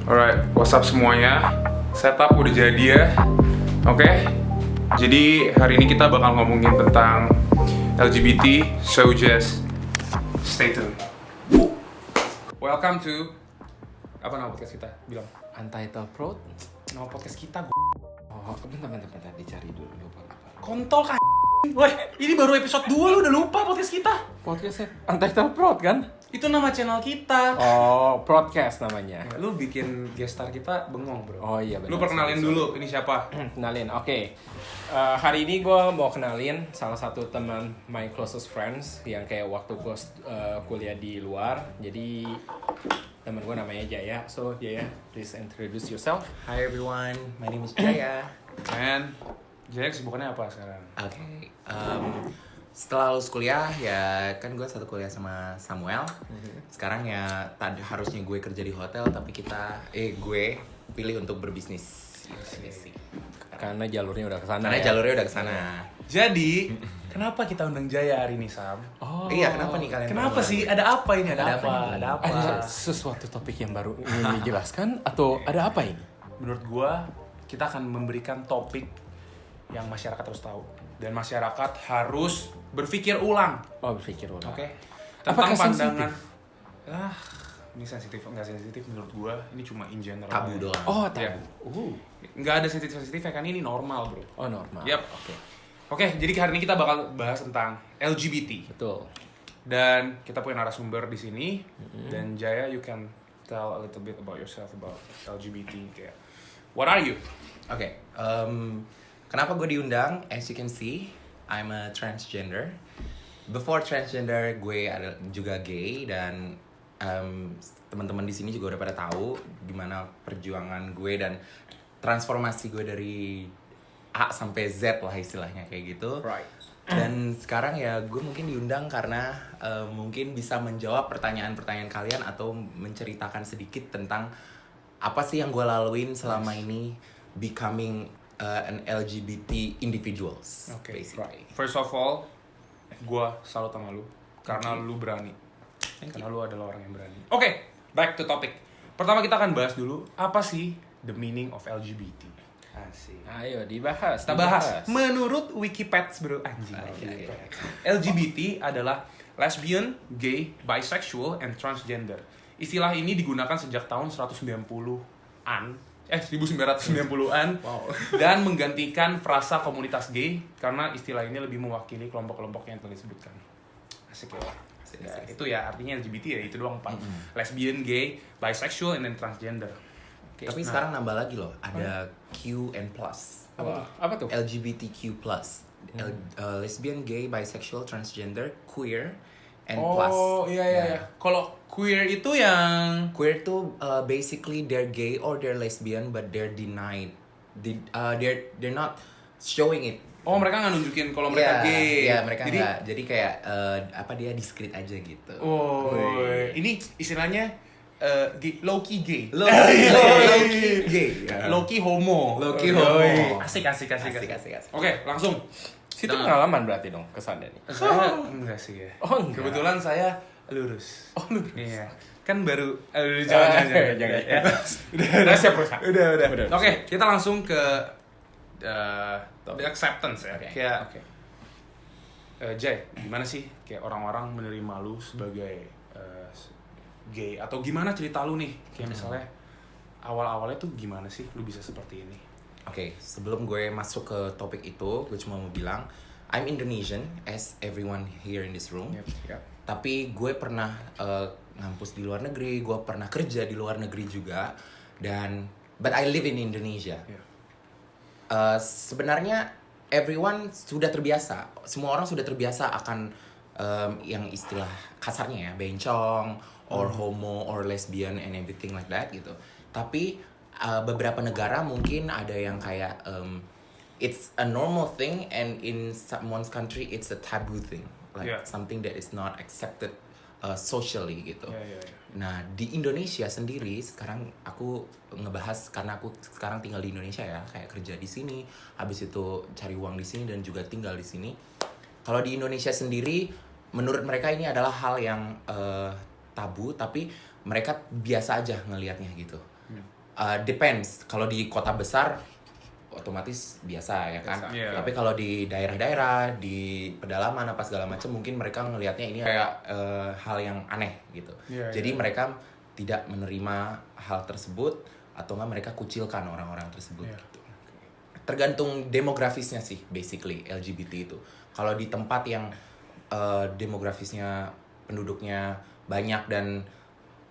Alright, what's up semuanya? Setup udah jadi ya. Oke. Jadi hari ini kita bakal ngomongin tentang LGBT, so just stay tuned. Welcome to apa nama podcast kita? Bilang. Untitled Prod? Nama podcast kita. Oh, bentar, dicari dulu lupa. Kontol kan. Woi, ini baru episode 2 lu udah lupa podcast kita. Podcastnya Untitled Prod kan? Itu nama channel kita. Oh, broadcast namanya. Ya, lu bikin guest star kita bengong, bro. Oh iya benar. Lu perkenalin dulu ini siapa? Kenalin, oke. Hari ini gue mau kenalin salah satu teman my closest friends yang kayak waktu gue kuliah di luar. Jadi teman gue namanya Jaya. So Jaya, please introduce yourself. Hi everyone, my name is Jaya. And Jaya kesibukannya apa sekarang? Oke, setelah lulus kuliah ya kan gue satu kuliah sama Samuel. Sekarang ya tadi harusnya gue kerja di hotel tapi gue pilih untuk berbisnis. Karena jalurnya udah kesana. Karena ya? jalurnya udah kesana. Jadi, kenapa kita undang Jaya hari ini, Sam? Oh. Iya, kenapa nih kalian? Kenapa berdua? sih? Ada apa ini? Ada apa? nih? Ada apa? Ada sesuatu topik yang baru ingin dijelaskan atau ada apa ini? Menurut gua, kita akan memberikan topik yang masyarakat harus tahu. Dan masyarakat harus berpikir ulang. Oh, berpikir ulang. Oke? Apakah Tentang sensitif? pandangan. Ini sensitif, enggak sensitif menurut gua. Ini cuma in general. Tabu doang. Oh, Ya. tabu. Nggak ada sensitif ya kan, ini normal, bro. Oh, normal. Yap. Oke, jadi hari ini kita bakal bahas tentang LGBT. Betul. Dan kita punya narasumber di sini. Dan Jaya, you can tell a little bit about yourself about LGBT. Kayak, what are you? Oke, kenapa gue diundang? As you can see, I'm a transgender. Before transgender, gue juga gay dan teman-teman di sini juga udah pada tahu gimana perjuangan gue dan transformasi gue dari A sampai Z lah istilahnya kayak gitu. Right. Dan sekarang ya gue mungkin diundang karena mungkin bisa menjawab pertanyaan-pertanyaan kalian atau menceritakan sedikit tentang apa sih yang gue laluin selama ini becoming an LGBT individuals. Oke. Basically. First of all, gue salut sama lu. Karena lu berani. Karena lu adalah orang yang berani. Oke, back to topic. Pertama kita akan bahas dulu, apa sih the meaning of LGBT? Asik. Ayo dibahas. Kita bahas. Menurut Wikipedia, bro, anjing. Iya. LGBT adalah lesbian, gay, bisexual, and transgender. Istilah ini digunakan sejak tahun 1990-an. 1990-an. Wow. Dan menggantikan frasa komunitas gay karena istilah ini lebih mewakili kelompok-kelompok yang telah disebutkan. Asik ya. Ya, itu ya artinya LGBT ya itu doang 4. Lesbian, gay, bisexual, and then transgender. Oke, Tapi nah, sekarang nambah lagi loh, ada Q and plus. Apa tuh? LGBTQ plus. Lesbian, gay, bisexual, transgender, queer, and oh, plus. iya. Kalau queer itu yang Queer tuh basically they're gay or they're lesbian but they're denied. They're not showing it. oh mereka nggak nunjukin kalau mereka gay. Iya, mereka Jadi, nggak. Jadi kayak dia diskret aja gitu. oh, ini istilahnya low key gay. Low-key gay. Low key homo. Low-key homo. Asik. Asik. Oke, langsung. Situ Nah. pengalaman berarti dong kesannya nih. Saya enggak sih ya. Oh, enggak. Kebetulan saya lurus. Oh, lurus. Iya. Kan baru jangan. Jangan. Udah Siap, Rusak. Udah. Oke, kita langsung ke the acceptance ya. Oke. Kayak Oke. Jay, gimana sih kayak orang-orang menerima lu sebagai gay atau gimana cerita lu nih? Kayak misalnya awal-awalnya tuh gimana sih lu bisa seperti ini? Oke, sebelum gue masuk ke topik itu, gue cuma mau bilang I'm Indonesian as everyone here in this room. Yep. Tapi gue pernah ngampus di luar negeri, gue pernah kerja di luar negeri juga, but I live in Indonesia. Yeah. Sebenarnya everyone sudah terbiasa, semua orang sudah terbiasa akan yang istilah kasarnya ya, bencong, or homo, or lesbian and everything like that gitu. Tapi beberapa negara mungkin ada yang kayak it's a normal thing and in someone's country it's a taboo thing, like something that is not accepted socially gitu. Yeah. Nah di Indonesia sendiri sekarang aku ngebahas karena aku sekarang tinggal di Indonesia ya, kayak kerja di sini, habis itu cari uang di sini dan juga tinggal di sini. Kalau di Indonesia sendiri, menurut mereka ini adalah hal yang tabu, tapi mereka biasa aja ngelihatnya gitu. Depends. Kalau di kota besar otomatis biasa ya kan. Biasa, iya. Tapi kalau di daerah-daerah, di pedalaman apa segala macam, mungkin mereka ngelihatnya ini kayak hal yang aneh gitu. Iya, Jadi iya. mereka tidak menerima hal tersebut atau nggak mereka kucilkan orang-orang tersebut Iya. gitu. Tergantung demografisnya sih basically LGBT itu. Kalau di tempat yang demografisnya penduduknya banyak dan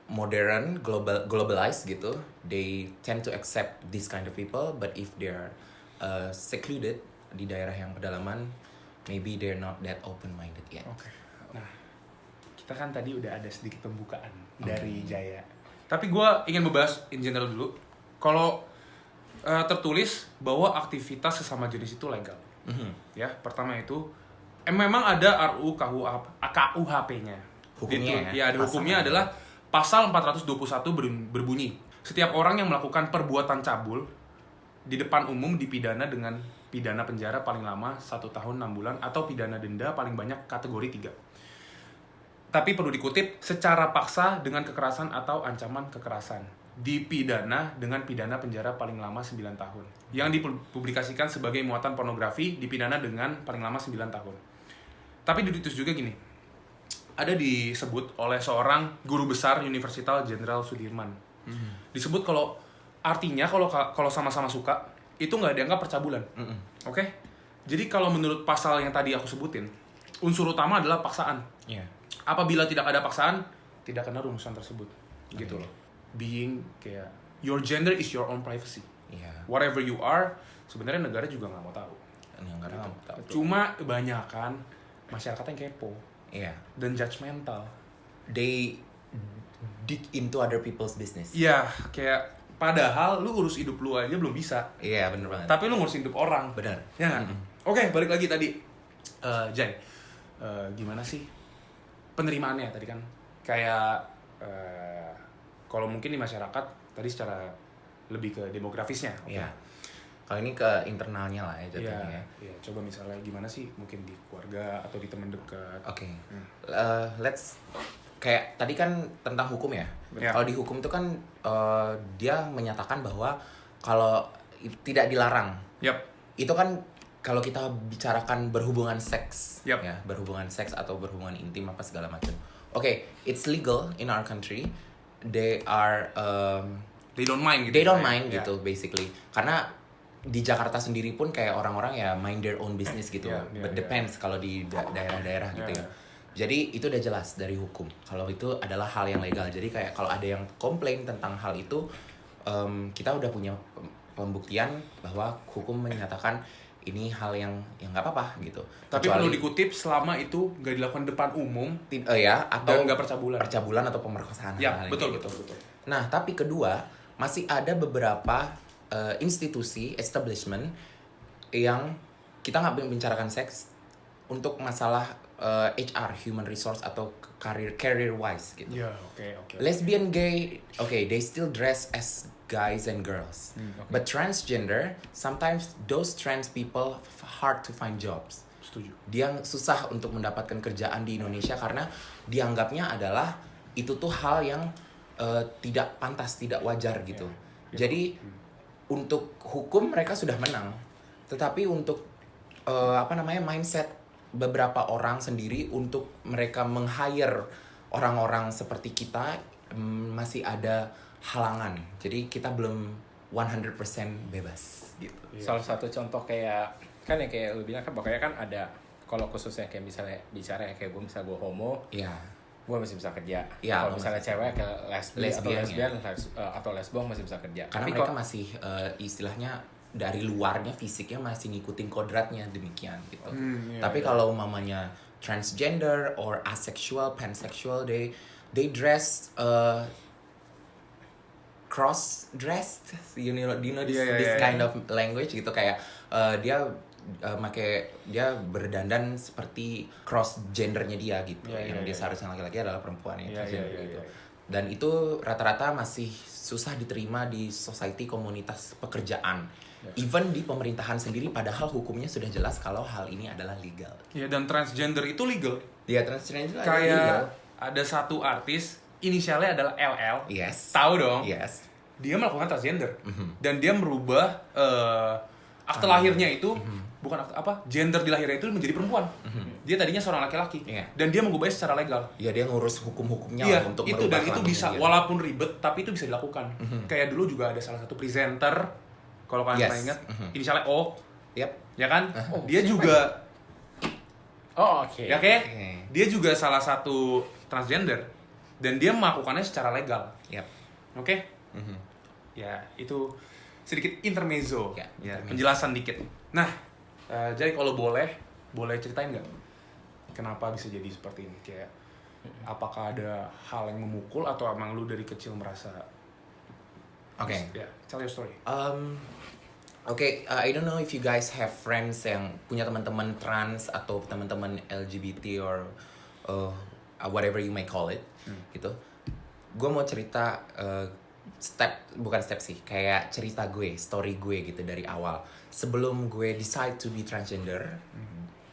modern, globalized gitu, they tend to accept this kind of people. But if they're secluded di daerah yang pedalaman, maybe they're not that open-minded yet. Oke. Nah, kita kan tadi udah ada sedikit pembukaan dari Jaya. Tapi gue ingin membahas in general dulu. Kalau tertulis bahwa aktivitas sesama jenis itu legal. Ya, pertama itu memang ada RUU KUHP-nya. Hukumnya ya, ada hukumnya adalah pasal 421 berbunyi, setiap orang yang melakukan perbuatan cabul di depan umum dipidana dengan pidana penjara paling lama 1 tahun 6 bulan atau pidana denda paling banyak kategori 3. Tapi perlu dikutip, secara paksa dengan kekerasan atau ancaman kekerasan dipidana dengan pidana penjara paling lama 9 tahun. Yang dipublikasikan sebagai muatan pornografi dipidana dengan paling lama 9 tahun. Tapi ditulis juga gini, ada disebut oleh seorang guru besar Universitas Jenderal Sudirman. Disebut kalau artinya kalau sama-sama suka itu nggak dianggap percabulan. Oke? Jadi kalau menurut pasal yang tadi aku sebutin, unsur utama adalah paksaan. Yeah. Apabila tidak ada paksaan, tidak kena rumusan tersebut. Gitu loh. Being kayak your gender is your own privacy. Iya. Whatever you are, sebenarnya negara juga nggak mau tahu. Negara nggak mau tahu. Cuma kebanyakan masyarakat yang kepo Iya. dan judgmental. They dig into other people's business. Iya, kayak padahal lu urus hidup lu aja belum bisa. Iya, bener banget. Tapi lu ngurus hidup orang. Benar. Ya nggak? Oke, balik lagi tadi. Jay, gimana sih penerimaannya tadi kan? Kayak kalau mungkin di masyarakat tadi secara lebih ke demografisnya. Iya. Kalau ini ke internalnya lah ya jatuhnya. Iya, coba misalnya gimana sih mungkin di keluarga atau di teman dekat. Oke. Let's kayak tadi kan tentang hukum ya. Ya. Kalau di hukum itu kan dia menyatakan bahwa kalau tidak dilarang. Yap. Itu kan kalau kita bicarakan berhubungan seks, Yap. ya, berhubungan seks atau berhubungan intim apa segala macam. Oke, it's legal in our country. They are They don't mind gitu. they don't ya. mind Ya. gitu basically. Karena di Jakarta sendiri pun kayak orang-orang ya mind their own business gitu. Yeah, yeah, But depends kalau di daerah-daerah gitu Yeah. ya. Jadi itu udah jelas dari hukum. Kalau itu adalah hal yang legal. Jadi kayak kalau ada yang komplain tentang hal itu, kita udah punya pembuktian bahwa hukum menyatakan ini hal yang nggak apa-apa gitu. Tapi perlu dikutip selama itu nggak dilakukan depan umum ya atau dan nggak percabulan. percabulan atau pemerkosaan. Ya, hal-hal betul, kayak betul, gitu. betul. Nah, tapi kedua, masih ada beberapa institusi, establishment yang kita nggak membicarakan seks untuk masalah HR, human resource atau career wise gitu. Ya, oke. Lesbian, gay, they still dress as guys and girls. Okay. But transgender, sometimes those trans people hard to find jobs. Setuju. Dia susah untuk mendapatkan kerjaan di Indonesia karena dianggapnya adalah itu tuh hal yang tidak pantas, tidak wajar gitu. Jadi untuk hukum mereka sudah menang, tetapi untuk mindset beberapa orang sendiri untuk mereka meng-hire orang-orang seperti kita masih ada halangan. Jadi kita belum 100% bebas gitu. Salah satu contoh kayak kan yang kayak lu bilang kan pokoknya kan ada kalau khususnya kayak misalnya bicara kayak gue misalnya gue homo, Iya. gue masih bisa kerja. Iya, Kalau misalnya cewek ke lesbian ya. atau lesbong masih bisa kerja. Karena Tapi mereka kok masih istilahnya dari luarnya fisiknya masih ngikutin kodratnya demikian gitu. Iya, Tapi iya. kalau mamanya transgender or asexual, pansexual, they dress cross dressed, do you know this, Iya, this iya, kind iya. of language gitu kayak dia berdandan seperti cross gendernya dia gitu. Iya, yang iya, dia iya. seharusnya laki-laki adalah perempuan ya, Iya, transgender iya, iya, gitu. iya. Dan itu rata-rata masih susah diterima di society komunitas pekerjaan. Even di pemerintahan sendiri padahal hukumnya sudah jelas kalau hal ini adalah legal. Ya, dan transgender itu legal. Dia transgender Kayak ada satu artis inisialnya adalah LL. Yes. Tahu dong? Yes. dia melakukan transgender dan dia merubah akte lahirnya itu bukan akte apa, gender di lahirnya itu menjadi perempuan. Dia tadinya seorang laki-laki dan dia mengubahnya secara legal. Ya dia ngurus hukum-hukumnya Iya, lah untuk itu dan itu kelamin bisa gender. walaupun ribet tapi itu bisa dilakukan. Kayak dulu juga ada salah satu presenter, kalau kalian pernah ingat, inisialnya O, Yap. ya kan? Oh, Dia siapa juga Oh, oke. ya dia juga salah satu transgender dan dia melakukannya secara legal. Yap. Oke? Ya, itu sedikit intermezzo, Ya, ya, intermezzo. penjelasan dikit. Nah, jadi kalau boleh ceritain nggak kenapa bisa jadi seperti ini? Kayak apakah ada hal yang memukul atau emang lu dari kecil merasa? Oke. Ya, tell your story. I don't know if you guys have friends yang punya teman-teman trans atau teman-teman LGBT or whatever you may call it, gitu. Gue mau cerita bukan step sih, kayak cerita gue, story gue gitu dari awal. Sebelum gue decide to be transgender,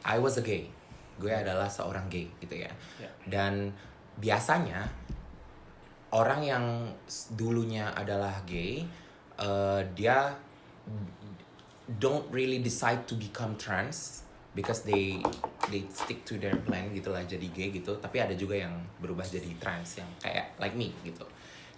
I was a gay. Gue adalah seorang gay gitu ya. Dan biasanya orang yang dulunya adalah gay, dia don't really decide to become trans because they stick to their plan gitulah, jadi gay gitu. Tapi ada juga yang berubah jadi trans yang kayak like me gitu.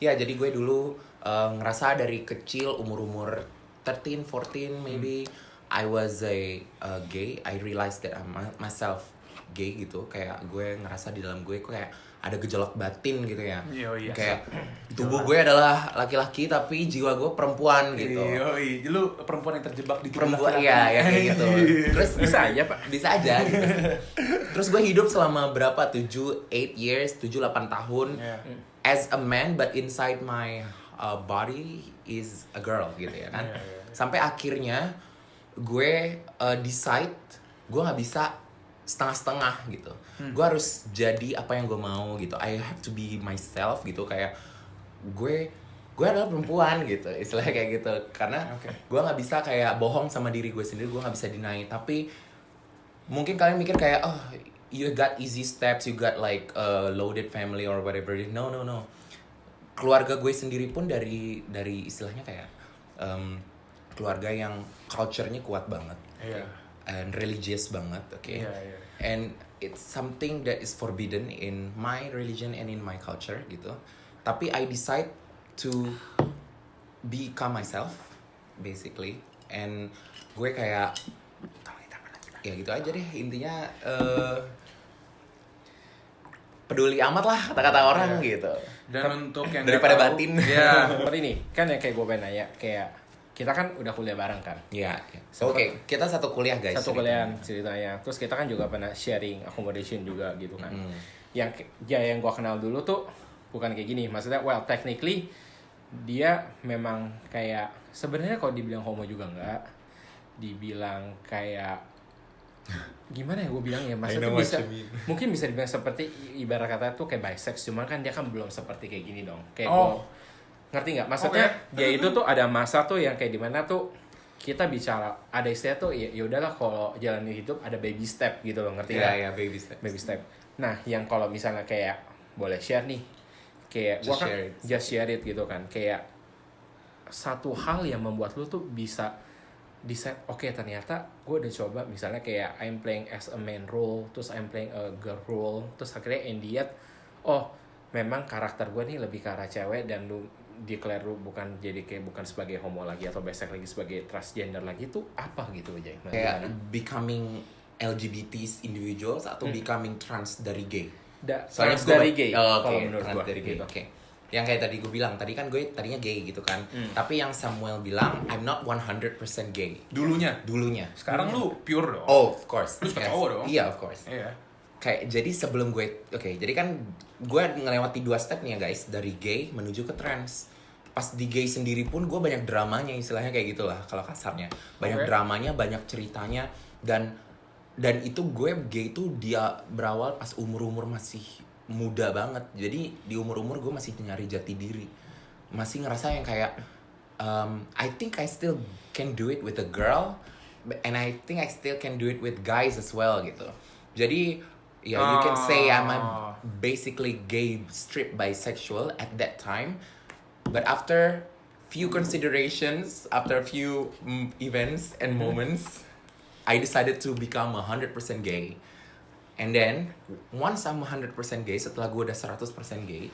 Ya, jadi gue dulu ngerasa dari kecil umur 13, 14 maybe I was a gay. I realized that I'm myself gay gitu. Kayak gue ngerasa di dalam gue kayak ada gejolak batin gitu ya. Iya. Kayak tubuh gue adalah laki-laki tapi jiwa gue perempuan gitu. Iya, lu perempuan yang terjebak di tubuh Perempuan laki-laki. iya ya kayak gitu. Terus Bisa aja, Pak. bisa aja gitu. Terus gue hidup selama berapa 8 years, 7-8 tahun Iya. as a man but inside my body is a girl gitu ya kan. Iya. Sampai akhirnya gue decide gue nggak bisa setengah-setengah gitu. Gue harus jadi apa yang gue mau gitu. I have to be myself gitu, kayak gue adalah perempuan gitu, istilahnya kayak gitu. Karena gue nggak bisa kayak bohong sama diri gue sendiri, gue nggak bisa deny. Tapi mungkin kalian mikir kayak, oh you got easy steps, you got like a loaded family or whatever. No. Keluarga gue sendiri pun dari istilahnya kayak keluarga yang culture-nya kuat banget. Iya. And religious banget, okay? Iya. And it's something that is forbidden in my religion and in my culture gitu. Tapi I decide to become myself basically. And gue kayak ya gitu aja deh intinya, peduli amat lah kata-kata orang gitu. Dan untuk yang Daripada nggak tahu, batin. ya, Seperti ini, kan yang kayak gue pengen nanya, kayak kita kan udah kuliah bareng kan. Iya. Oke, kita satu kuliah guys. Satu kuliah ceritanya. Terus kita kan juga pernah sharing accommodation juga gitu kan. Yang gue kenal dulu tuh bukan kayak gini. Maksudnya, well, technically dia memang kayak sebenarnya kalau dibilang homo juga enggak. Dibilang kayak gimana ya gue bilang ya, maksudnya know what bisa you mean. mungkin bisa dibilang seperti ibarat kata tuh kayak bisex, cuman kan dia kan belum seperti kayak gini dong. Kayak Oh. ngerti nggak? Maksudnya dia itu tuh ada masa tuh yang kayak dimana tuh kita bicara ada istilah tuh ya udahlah kalau jalan hidup ada baby step gitu loh, ngerti nggak? Iya, baby step. Baby step. Nah, yang kalau misalnya kayak boleh share nih, kayak gua kan just share it gitu kan, kayak satu hal yang membuat lu tuh bisa decide, oke, ternyata gue udah coba misalnya kayak I'm playing as a man role, terus I'm playing a girl role, terus akhirnya in the end, oh memang karakter gue nih lebih ke arah cewek, dan lu declare lu bukan jadi kayak bukan sebagai homo lagi atau bisexual lagi, sebagai transgender lagi, tuh apa gitu aja? Kayak becoming LGBT individuals atau becoming trans dari gay. Trans dari gay, Oh, kalau oke, menurut trans gue dari gay. gitu. Oke. Yang kayak tadi gue bilang, tadi kan gue tadinya gay gitu kan. Tapi yang Samuel bilang, I'm not 100% gay. dulunya. Sekarang lu pure dong. Oh, of course. Lu suka cowok dong? Iya, of course. Iya. Kayak jadi sebelum jadi kan gue ngelewati 2 step nih ya guys, dari gay menuju ke trans. Pas di gay sendiri pun gue banyak dramanya, istilahnya kayak gitulah kalau kasarnya. Banyak dramanya, banyak ceritanya, dan itu gue gay tuh dia berawal pas umur masih muda banget. Jadi di umur gue masih nyari jati diri, masih ngerasa yang kayak I think I still can do it with a girl, and I think I still can do it with guys as well gitu. Jadi ya you can say I'm basically gay straight bisexual at that time, but after few considerations, after a few events and moments, I decided to become 100% gay. And then once I'm 100% gay, setelah gue udah 100% gay,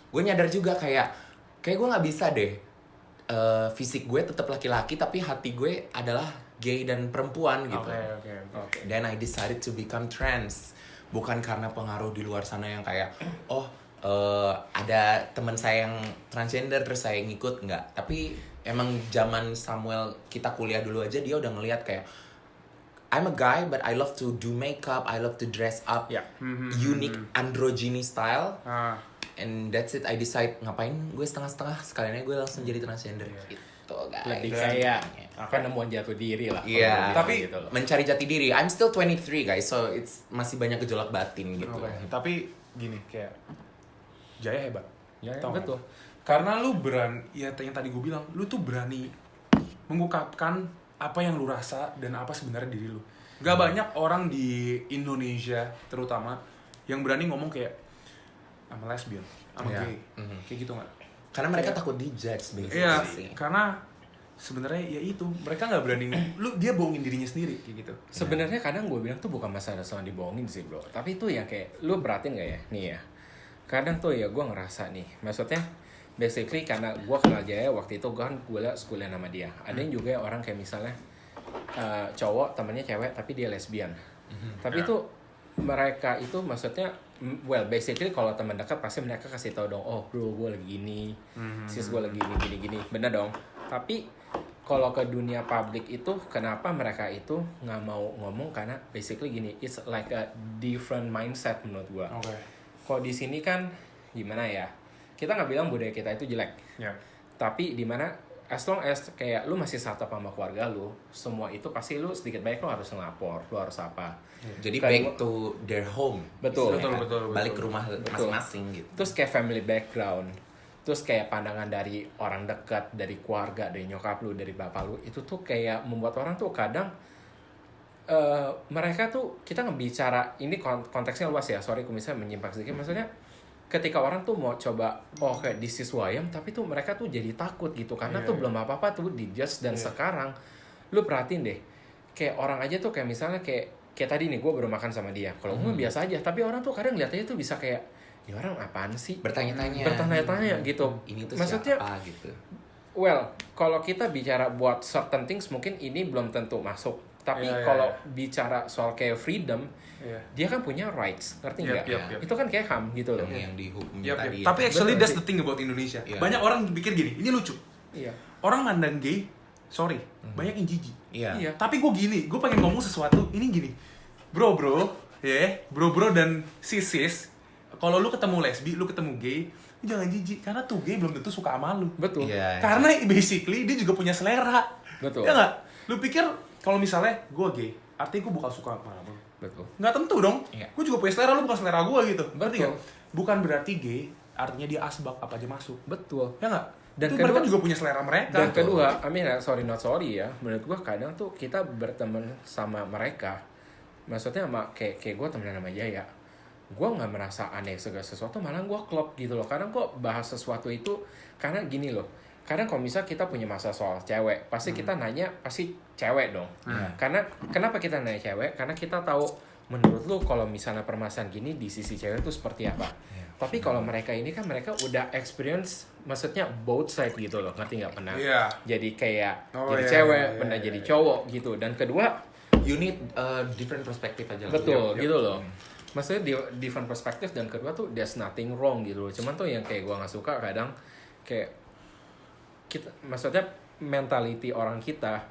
gue nyadar juga kayak gue nggak bisa deh fisik gue tetap laki-laki tapi hati gue adalah gay dan perempuan gitu. Oke. Then I decided to become trans. Bukan karena pengaruh di luar sana yang kayak ada teman saya yang transgender terus saya ngikut, nggak. Tapi emang zaman Samuel kita kuliah dulu aja dia udah ngelihat kayak I'm a guy but I love to do makeup, I love to dress up, Ya. unique androgyny style. Ah, And that's it, I decide ngapain gue setengah-setengah, sekaliannya gue langsung jadi transgender gitu guys. Lebih kayak penemuan jatuh diri lah. Iya. Kalau Tapi gitu loh. Mencari jati diri. I'm still 23 guys, so it's masih banyak gejolak batin gitu. oke. Tapi gini, kayak Jaya hebat. Ya, Tau nggak? betul. Karena lu berani, ya yang tadi gue bilang, lu tuh berani mengungkapkan apa yang lu rasa dan apa sebenarnya diri lu. Gak banyak orang di Indonesia terutama yang berani ngomong kayak I'm a lesbian, I'm a Iya. gay, kayak gitu nggak? Karena mereka takut dijudge basically. Iya, sih. karena sebenarnya ya itu mereka nggak berani, dia bohongin dirinya sendiri kayak gitu. Sebenarnya kadang gue bilang tuh bukan masalah soal dibohongin sih bro, tapi itu yang kayak lu perhatiin gak ya nih ya, kadang tuh ya gue ngerasa nih, maksudnya basically karena gue kenal Jaya waktu itu kan gue sekolah nama dia, ada yang juga orang kayak misalnya cowok temennya cewek tapi dia lesbian, tapi itu mereka itu maksudnya well basically kalau teman dekat pasti mereka kasih tahu dong, oh bro gue lagi gini, sis gue lagi gini, bener dong. Tapi kalau ke dunia publik itu kenapa mereka itu nggak mau ngomong, karena basically gini, it's like a different mindset menurut gue. Oke. Kalau di sini kan gimana ya, kita nggak bilang budaya kita itu jelek, Ya. tapi di mana as long as kayak lu masih satu sama keluarga lu, semua itu pasti lu sedikit banyak lu harus ngelapor, lu harus apa. Jadi Kedua- back to their home. Betul. istilahnya. Betul. Balik ke rumah Betul. masing-masing gitu. Terus kayak family background, terus kayak pandangan dari orang dekat, dari keluarga, dari nyokap lu, dari bapak lu, itu tuh kayak membuat orang tuh kadang mereka tuh, kita ngebicara ini konteksnya luas ya, sorry kalau misalnya menyimpang sedikit, maksudnya ketika orang tuh mau coba kayak this is who I am, tapi tuh mereka tuh jadi takut gitu karena Iya, tuh iya. belum apa-apa tuh dijudge. Dan sekarang lu perhatiin deh, kayak orang aja tuh kayak misalnya kayak tadi nih gue baru makan sama dia, kalau gue biasa aja, tapi orang tuh kadang lihat aja tuh bisa kayak ini orang apaan sih, bertanya-tanya gitu. Ini tuh Maksudnya siapa gitu. well, kalau kita bicara buat certain things mungkin ini belum tentu masuk. Tapi Iya, kalau iya. bicara soal kayak freedom, Iya. dia kan punya rights, ngerti nggak? Yap. Itu kan kayak HAM gitu loh. Yang dihukum Yap, tadi. Tapi actually Bener that's sih. the thing about Indonesia. Iya. Banyak orang pikir gini, ini lucu. Iya. Orang mandang gay, sorry, banyak yang jijik. Iya. Iya. Tapi gue gini, gue pengen ngomong sesuatu, ini gini. Bro, bro dan sis, kalau lu ketemu lesbi, lu ketemu gay, lu jangan jijik, karena tuh gay belum tentu suka sama lu. Betul. Iya. Karena basically dia juga punya selera. Betul. Ya nggak? Lu pikir kalau misalnya gue gay, artinya gue bakal suka sama lu? Betul. Nggak tentu dong. Iya. Gue juga punya selera, lu bukan selera gue gitu. Ngerti Betul. nggak? Bukan berarti gay, artinya dia asbak apa aja masuk. Betul. Ya nggak? Dan Itu kedua- mereka juga punya selera mereka. Dan kedua, I mean sorry not sorry ya, menurut gua kadang tuh kita berteman sama mereka, maksudnya sama kayak gue temenan sama Jaya, gue nggak merasa aneh segala sesuatu, malah gue klop gitu loh. Kadang kok bahas sesuatu itu karena gini loh, kadang kalau misal kita punya masalah soal cewek, pasti kita nanya pasti cewek dong. Karena kenapa kita nanya cewek? Karena kita tahu menurut lu kalau misalnya permasalahan gini di sisi cewek itu seperti apa. Tapi kalau mereka ini kan mereka udah experience, maksudnya both side gitu loh, ngerti nggak, pernah Iya. jadi kayak Oh, jadi iya, cewek, iya, pernah iya, jadi iya. cowok gitu. Dan kedua, You need different perspective aja lah. betul Yap. gitu loh. Maksudnya different perspective, dan kedua tuh there's nothing wrong gitu loh. Cuman tuh yang kayak gua nggak suka kadang kayak kita, maksudnya mentality orang kita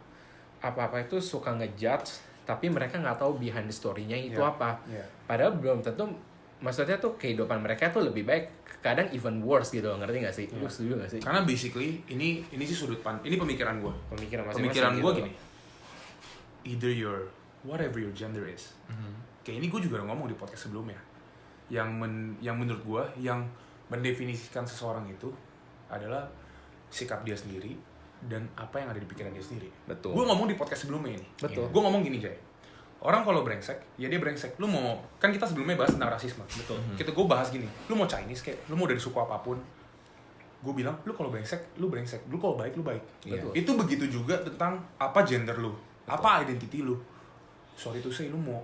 apa-apa itu suka ngejudge, tapi mereka nggak tahu behind the story-nya itu Iya, apa. iya. Padahal belum tentu, maksudnya tuh kehidupan mereka tuh lebih baik, kadang even worse gitu loh, ngerti nggak sih? Lu setuju nggak sih? Karena basically ini sih sudut pandang, ini pemikiran gue. Pemikiran masing-masing Pemikiran gue gitu. gini. Either your whatever your gender is. Kayak ini gue juga udah ngomong di podcast sebelumnya. Yang menurut gue yang mendefinisikan seseorang itu adalah sikap dia sendiri dan apa yang ada di pikiran dia sendiri. Betul. Gue ngomong di podcast sebelumnya ini. Betul. Gue ngomong gini, Jay. Orang kalau brengsek, ya dia brengsek. Lu mau, kan kita sebelumnya bahas tentang rasisme. Betul. Kita gue bahas gini. Lu mau Chinese kayak, lu mau dari suku apapun, gue bilang lu kalau brengsek, lu kalau baik, lu baik. Iya. Itu begitu juga tentang apa gender lu, apa identity lu. Sorry to say, lu mau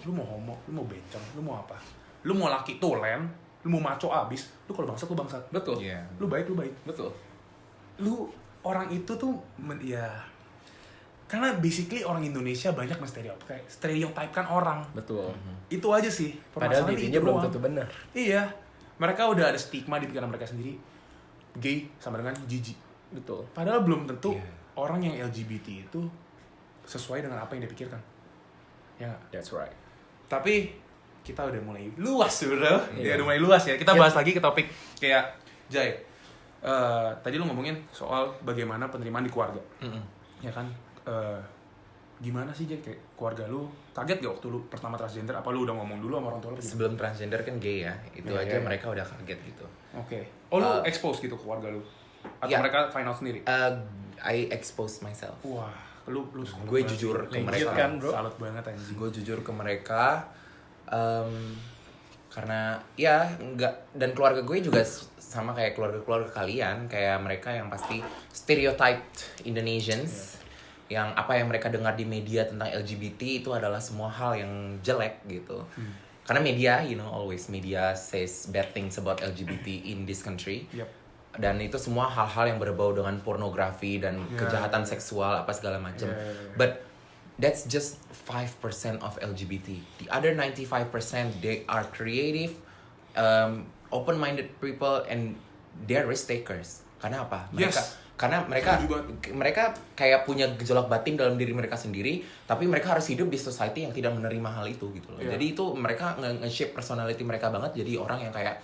homo, lu mau bencong, lu mau apa? Lu mau laki tulen, lu mau maco abis, lu kalau bangsat, lu bangsat. Betul. Iya. Lu baik, lu baik. Betul. Lu orang itu tuh ya, karena basically orang Indonesia banyak stereotipkan orang. Betul. Itu aja sih. Padahal Permasalahannya dirinya itu belum doang. tentu benar. Iya. Mereka udah ada stigma di pikiran mereka sendiri. Gay sama dengan jijik. Betul. Padahal belum tentu Iya. orang yang LGBT itu sesuai dengan apa yang dia pikirkan. Ya nggak? That's right. Tapi kita udah mulai luas bro. Iya. Ya udah mulai luas ya. Kita bahas lagi ke topik kayak Jay. Tadi lu ngomongin soal bagaimana penerimaan di keluarga. Ya kan? Gimana sih Jay kayak keluarga lu kaget gak waktu lu pertama transgender? Apa lu udah ngomong dulu sama orang tua lu? Sebelum transgender kan gay ya, itu Iya, aja iya. mereka udah kaget gitu. Oke. Oh lu expose gitu ke keluarga lu? Atau Iya. mereka find out sendiri? I expose myself. Wah, lu Gue jujur ke Legit mereka. kan, bro? Salut banget anjing. Gue jujur ke mereka karena ya nggak, dan keluarga gue juga sama kayak keluarga kalian, kayak mereka yang pasti stereotyped Indonesians, yang apa yang mereka dengar di media tentang LGBT itu adalah semua hal yang jelek gitu. Karena media, always media says bad things about LGBT in this country. Yep. Dan itu semua hal-hal yang berbau dengan pornografi dan kejahatan seksual apa segala macam. But that's just 5% of LGBT. The other 95% they are creative, open-minded people, and they're risk takers. Karena apa? Karena mereka kayak punya gejolak batin dalam diri mereka sendiri, tapi mereka harus hidup di society yang tidak menerima hal itu gitu loh. Yeah. Jadi itu mereka nge-shape personality mereka banget, jadi orang yang kayak,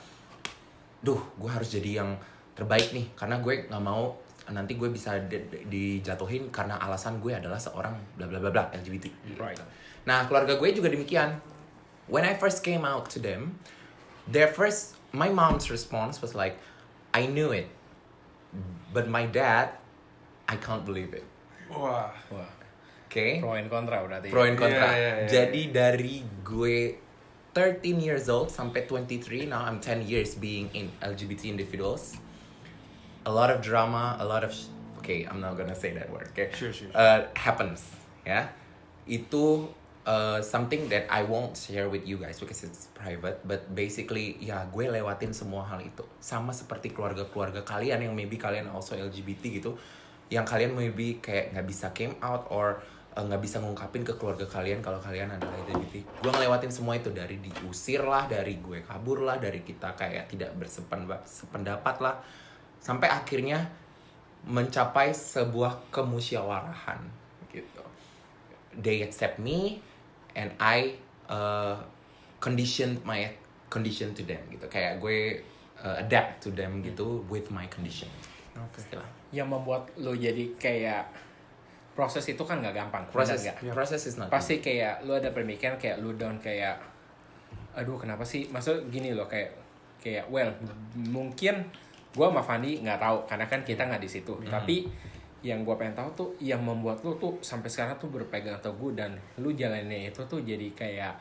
duh, gue harus jadi yang terbaik nih, karena gue nggak mau nanti gue bisa dijatuhin karena alasan gue adalah seorang bla bla bla bla LGBT. Right. Nah, keluarga gue juga demikian. When I first came out to them, my mom's response was like, I knew it, but my dad, I can't believe it. Wah. Wah. Okay? Pro and kontra berarti. Pro and kontra. Iya. Jadi dari gue 13 years old sampai 23, now I'm 10 years being in LGBT individuals. A lot of drama, a lot of okay, I'm not gonna say that word. Okay, Sure. happens, ya. Itu something that I won't share with you guys because it's private. But basically, ya gue lewatin semua hal itu. Sama seperti keluarga-keluarga kalian yang maybe kalian also LGBT gitu, yang kalian maybe kayak nggak bisa came out or nggak bisa ngungkapin ke keluarga kalian kalau kalian adalah LGBT. Gue ngelewatin semua itu, dari diusir lah, dari gue kabur lah, dari kita kayak tidak bersependapat lah, sampai akhirnya mencapai sebuah kemusyawarahan gitu. They accept me and I condition to them gitu. Kayak gue adapt to them gitu with my condition. Oke. Istilah. Yang membuat lo jadi kayak proses itu kan nggak gampang. Proses benar nggak? proses is not Pasti kayak lo ada pemikiran kayak lo down kayak aduh kenapa sih, maksud gini loh, kayak well mungkin gue sama Fandi nggak tahu karena kan kita nggak di situ. Tapi yang gue pengen tahu tuh yang membuat lo tuh sampai sekarang tuh berpegang teguh dan lo jalannya itu tuh jadi kayak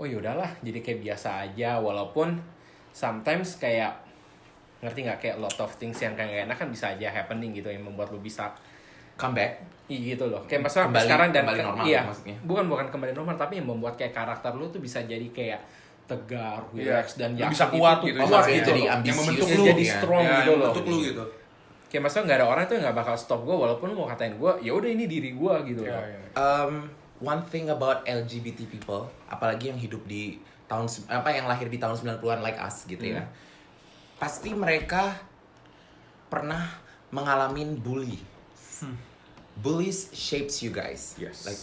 oh yaudahlah, jadi kayak biasa aja, walaupun sometimes kayak ngerti nggak, kayak lot of things yang kayak gak enak kan bisa aja happening gitu yang membuat lo bisa comeback. iya gitu loh, kayak masalah Kembali- sekarang dan kembali normal iya maksudnya. bukan kembali normal, tapi yang membuat kayak karakter lu tuh bisa jadi kayak tegar, relax dan Lu yakin bisa kuat itu gitu, tuh Oh, kuat maksudnya gitu jadi loh. ambisius Yang membentuk Iya, lu jadi ya. strong Ya, gitu yang loh. membentuk lu gitu. Kayak maksudnya nggak ada orang tuh yang nggak bakal stop gue walaupun mau katain gue ya udah ini diri gue gitu Iya, loh. iya. One thing about LGBT people, apalagi yang hidup di yang lahir di tahun 90-an like us gitu ya. Pasti mereka pernah mengalami bully. Bullies shapes you guys. Yes. Like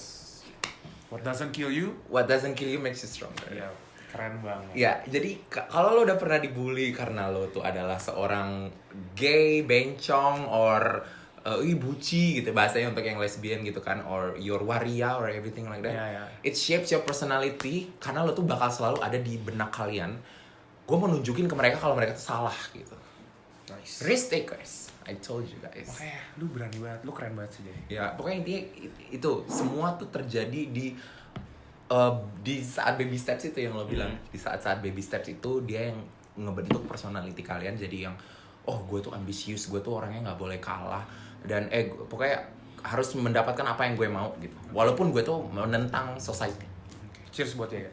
What doesn't kill you? what doesn't kill you makes you stronger. Ya, keren banget. Ya, jadi kalau lo udah pernah dibully karena lo tuh adalah seorang gay, bencong, or buci gitu bahasanya untuk yang lesbian gitu kan, or your waria or everything like that. Iya, iya. It shapes your personality karena lo tuh bakal selalu ada di benak kalian. Gue mau nunjukin ke mereka kalau mereka tuh salah gitu. Nice. Risk takers, I told you guys. Makanya lu berani banget, lu keren banget sih Jay. Ya, pokoknya intinya itu semua tuh terjadi di saat baby steps itu yang lo bilang. Di saat baby steps itu dia yang ngebentuk personality kalian jadi yang oh gue tuh ambisius, gue tuh orangnya nggak boleh kalah dan pokoknya harus mendapatkan apa yang gue mau gitu. Walaupun gue tuh menentang society. Cheers buat ya.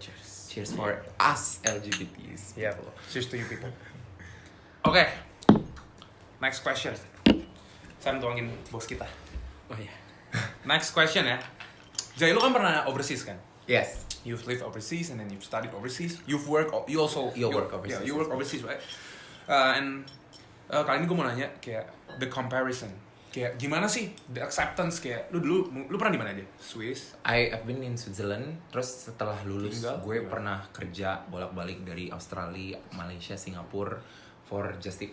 Cheers for us LGBTs. Yeah, cheers to you people. Oke, next question. Saya tuangin bos kita. Oh iya. Next question ya. Jay, lu kan pernah overseas kan? Yes. You've lived overseas and then you've studied overseas. You've worked, you work overseas. Yeah, you work overseas, right? Kali ini gue mau nanya kayak the comparison. Kayak gimana sih the acceptance kayak lu pernah di mana aja? Swiss. I've been in Switzerland. Terus setelah lulus Tinggal? gue pernah kerja bolak-balik dari Australia, Malaysia, Singapura for just it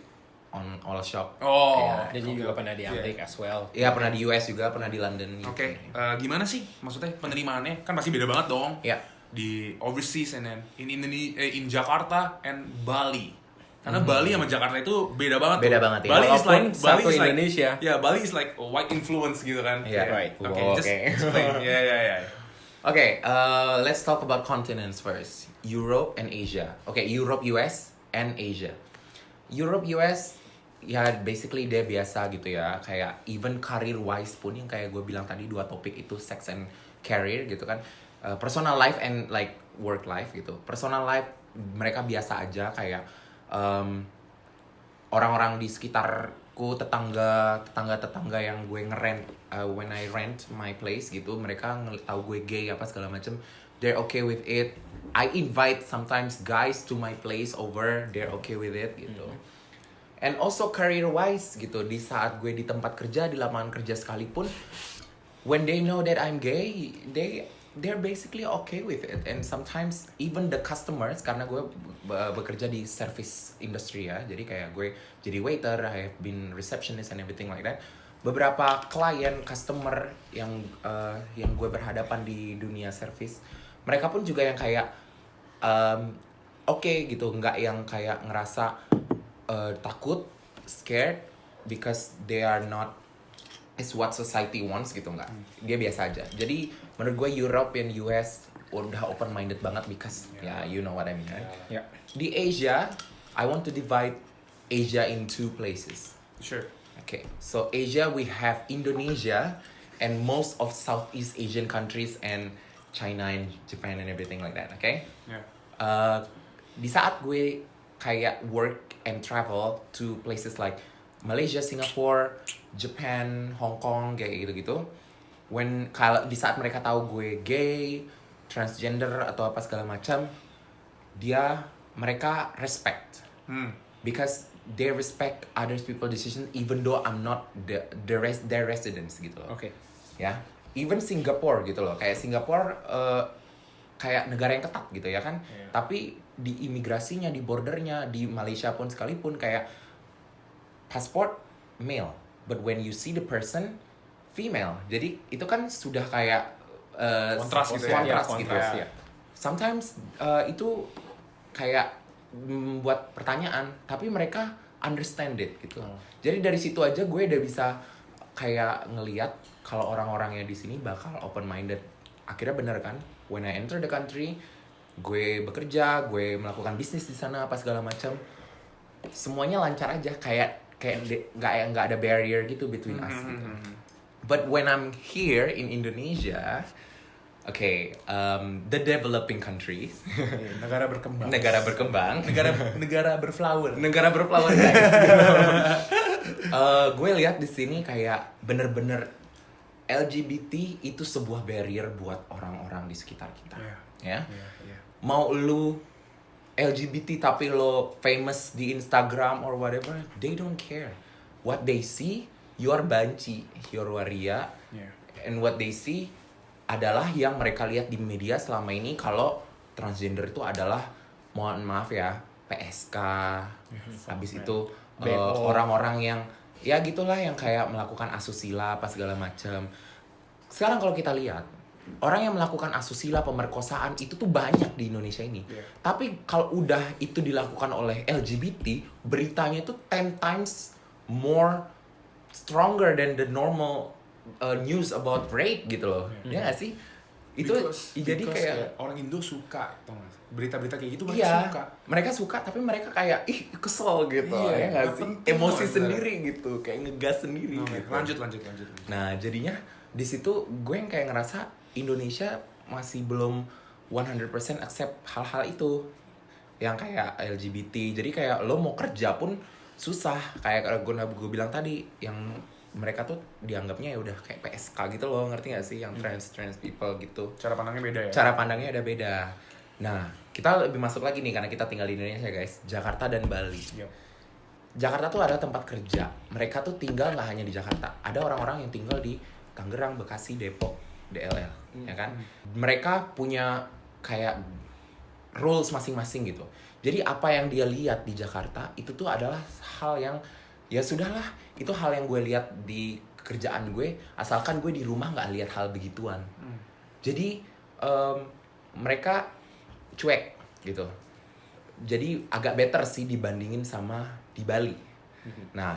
on all shop. Oh. Kayak- Dan juga pernah di Amerika as well. Iya pernah di US juga, pernah di London. Oke, gimana sih maksudnya penerimaannya? Kan pasti beda banget dong. Ya. Di overseas and then in Jakarta and Bali. Karena Bali sama Jakarta itu beda banget. Beda tuh. banget, ya. Walaupun satu Indonesia. Ya, Bali is like a white influence gitu kan. Yeah, right. Oke, Oh, just okay. explain. Yeah. Okay, let's talk about continents first. Europe and Asia. Okay, Europe, US, and Asia. Europe, US, ya basically dia biasa gitu ya. Kayak even career wise pun yang kayak gue bilang tadi dua topik itu sex and career gitu kan. Personal life and like work life gitu. Personal life mereka biasa aja kayak orang-orang di sekitarku, tetangga yang gue ngerent when I rent my place gitu, mereka tahu gue gay apa segala macem, they're okay with it. I invite sometimes guys to my place over, they're okay with it gitu. And also career wise gitu, di saat gue di tempat kerja, di lapangan kerja sekalipun, when they know that I'm gay, they're basically okay with it. And sometimes even the customers, karena gue bekerja di service industry ya, jadi kayak gue jadi waiter, I have been receptionist and everything like that. Beberapa klien, customer yang gue berhadapan di dunia service, mereka pun juga yang kayak okay gitu, nggak yang kayak ngerasa takut, scared, because they are not is what society wants gitu, nggak. Dia biasa aja. Jadi menurut gue Europe and US udah open minded banget because ya you know what I mean, right? Ya. Di Asia, I want to divide Asia in two places. Sure. Okay, so Asia we have Indonesia and most of Southeast Asian countries and China and Japan and everything like that. Okay. Yeah. Di saat gue kayak work and travel to places like Malaysia, Singapore, Japan, Hong Kong, kayak gitu-gitu. Kalau di saat mereka tahu gue gay, transgender atau apa segala macam, mereka respect. Because they respect other people's decision even though I'm not their residents gitu loh. Oke. Ya. Even Singapore gitu loh. Kayak Singapore kayak negara yang ketat gitu ya kan. Yeah. Tapi di imigrasinya, di bordernya, di Malaysia pun sekalipun kayak passport male, but when you see the person female, jadi itu kan sudah kayak Kontras gitu ya. kontras Ya, gitu kontras, ya. ya. Sometimes itu kayak membuat pertanyaan, tapi mereka understand it gitu. Jadi dari situ aja gue udah bisa kayak ngelihat kalau orang-orangnya di sini bakal open minded. Akhirnya bener kan, when I enter the country, gue bekerja, gue melakukan bisnis di sana apa segala macam, semuanya lancar aja, kayak nggak ada barrier gitu between us gitu. But when I'm here in Indonesia, okay, the developing countries, Negara berkembang. negara berkembang, negara berflower. negara berflower guys. Gue lihat di sini kayak bener-bener LGBT itu sebuah barrier buat orang-orang di sekitar kita, ya. Mau lu LGBT tapi lo famous di Instagram or whatever, they don't care. What they see, your banci, your waria, and what they see adalah yang mereka lihat di media selama ini kalau transgender itu adalah, mohon maaf ya, PSK, habis itu orang-orang yang ya gitulah yang kayak melakukan asusila apa segala macam. Sekarang kalau kita lihat orang yang melakukan asusila, pemerkosaan itu tuh banyak di Indonesia ini. Tapi kalau udah itu dilakukan oleh LGBT, beritanya itu 10 times more stronger than the normal news about rape gitu loh. Ya nggak sih? Itu jadi Because kayak orang Indo suka, tau gak? Berita-berita kayak gitu banyak iya, suka. mereka suka tapi mereka kayak kesel gitu, Iya, ya nggak nggak sih? penting Emosi loh, sendiri gitu, kayak ngegas sendiri. Oke, Gitu. lanjut. Nah jadinya di situ gue yang kayak ngerasa Indonesia masih belum 100% accept hal-hal itu yang kayak LGBT. Jadi kayak lo mau kerja pun susah, kayak gue bilang tadi yang mereka tuh dianggapnya ya udah kayak PSK gitu loh, ngerti gak sih, yang trans people gitu. Cara pandangnya beda ya? Cara pandangnya ada beda. Nah, kita lebih masuk lagi nih karena kita tinggal di Indonesia guys, Jakarta dan Bali. Yep. Jakarta tuh ada tempat kerja. Mereka tuh tinggal nggak hanya di Jakarta. Ada orang-orang yang tinggal di Tangerang, Bekasi, Depok, DLL, ya kan? Mereka punya kayak rules masing-masing gitu. Jadi apa yang dia lihat di Jakarta itu tuh adalah hal yang ya sudahlah, itu hal yang gue lihat di kerjaan gue, asalkan gue di rumah nggak lihat hal begituan. Jadi mereka cuek gitu. Jadi agak better sih dibandingin sama di Bali. Nah,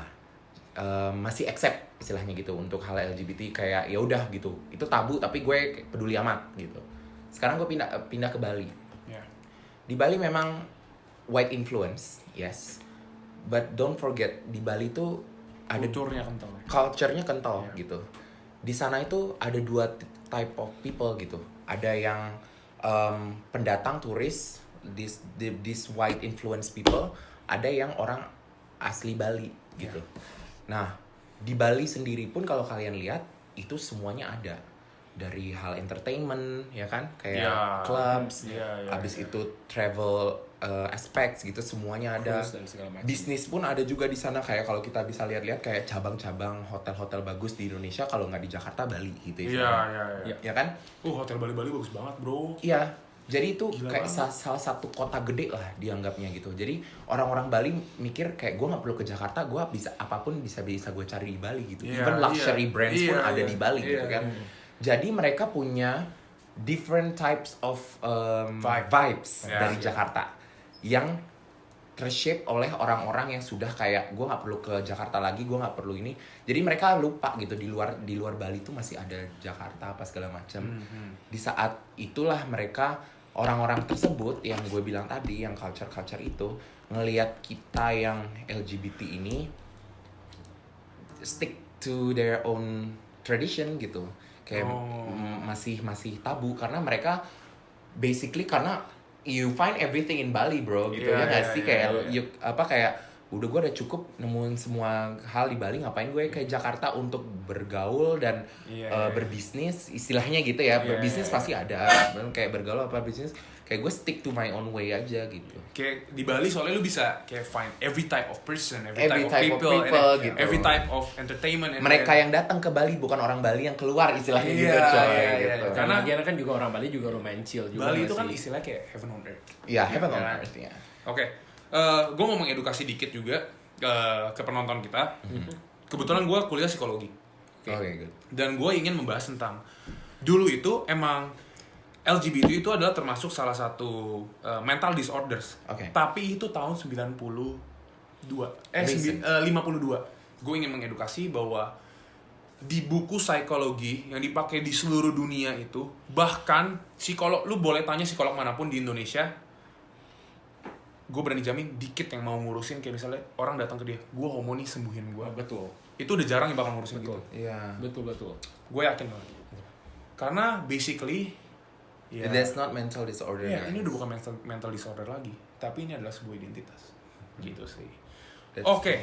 masih accept istilahnya gitu untuk hal LGBT, kayak ya udah gitu. Itu tabu tapi gue peduli amat gitu. Sekarang gue pindah ke Bali. Yeah. Di Bali memang white influence, yes. But don't forget di Bali tuh ada Kulturnya kental. culture-nya kental Yeah. gitu. Di sana itu ada dua type of people gitu. Ada yang pendatang turis, this white influence people. Ada yang orang asli Bali gitu. Nah, di Bali sendiri pun kalau kalian lihat itu semuanya ada. Dari hal entertainment ya kan, kayak clubs, habis itu travel aspects gitu, semuanya ada. Dan segala macam. Bisnis pun ada juga di sana, kayak kalau kita bisa lihat-lihat kayak cabang-cabang hotel-hotel bagus di Indonesia, kalau nggak di Jakarta, Bali gitu Iya. ya kan? Hotel Bali-Bali bagus banget, bro. Iya. Jadi itu Gila kayak banget. salah satu kota gede lah dianggapnya gitu. Jadi orang-orang Bali mikir kayak gue nggak perlu ke Jakarta, gue bisa apapun bisa gue cari di Bali gitu. Iya, Even luxury iya. brands pun Iya, ada iya. di Bali Iya, gitu kan. iya. Jadi mereka punya different types of vibes Iya, dari iya. Jakarta yang tershape oleh orang-orang yang sudah kayak gue nggak perlu ke Jakarta lagi, gue nggak perlu ini. Jadi mereka lupa gitu di luar Bali tuh masih ada Jakarta apa segala macam. Di saat itulah mereka orang-orang tersebut yang gue bilang tadi, yang culture itu ngelihat kita yang LGBT ini stick to their own tradition gitu, kayak masih tabu karena mereka basically karena you find everything in Bali bro gitu. Iya, ya nggak iya, sih, iya, kayak iya. kayak udah gue udah cukup nemuin semua hal di Bali, ngapain gue ke Jakarta untuk bergaul dan Iya. berbisnis istilahnya gitu ya. Iya, Berbisnis iya. pasti ada, kayak bergaul apa bisnis, kayak gue stick to my own way aja gitu. Kayak di Bali soalnya lu bisa kayak find every type of person, every, Every type of people, gitu. every type of entertainment. Mereka yang datang ke Bali bukan orang Bali yang keluar istilahnya Iya, gitu coy iya, iya. gitu. Karena- Karena kan juga orang Bali juga lumayan chill juga. Bali nggak itu kan sih? istilahnya kayak heaven on earth. Iya, heaven on Iya kan? earth ya. Oke, gue mau mengedukasi dikit juga ke penonton kita. Kebetulan gue kuliah psikologi. Oke, good. Dan gue ingin membahas tentang dulu itu emang LGBT itu adalah termasuk salah satu mental disorders. Oke. Tapi itu tahun 92. Recent. 52. Gue ingin mengedukasi bahwa di buku psikologi yang dipakai di seluruh dunia itu, bahkan psikolog, lu boleh tanya psikolog manapun di Indonesia, gue berani jamin dikit yang mau ngurusin kayak misalnya orang datang ke dia, gue homo nih, sembuhin gue. Betul. Itu udah jarang yang bakal ngurusin Betul. gitu. Iya. Betul. Gue yakin banget. Karena basically ya, That's not mental disorder. ya, guys. ini udah bukan mental disorder lagi, tapi ini adalah sebuah identitas. Gitu sih. That's- Oke.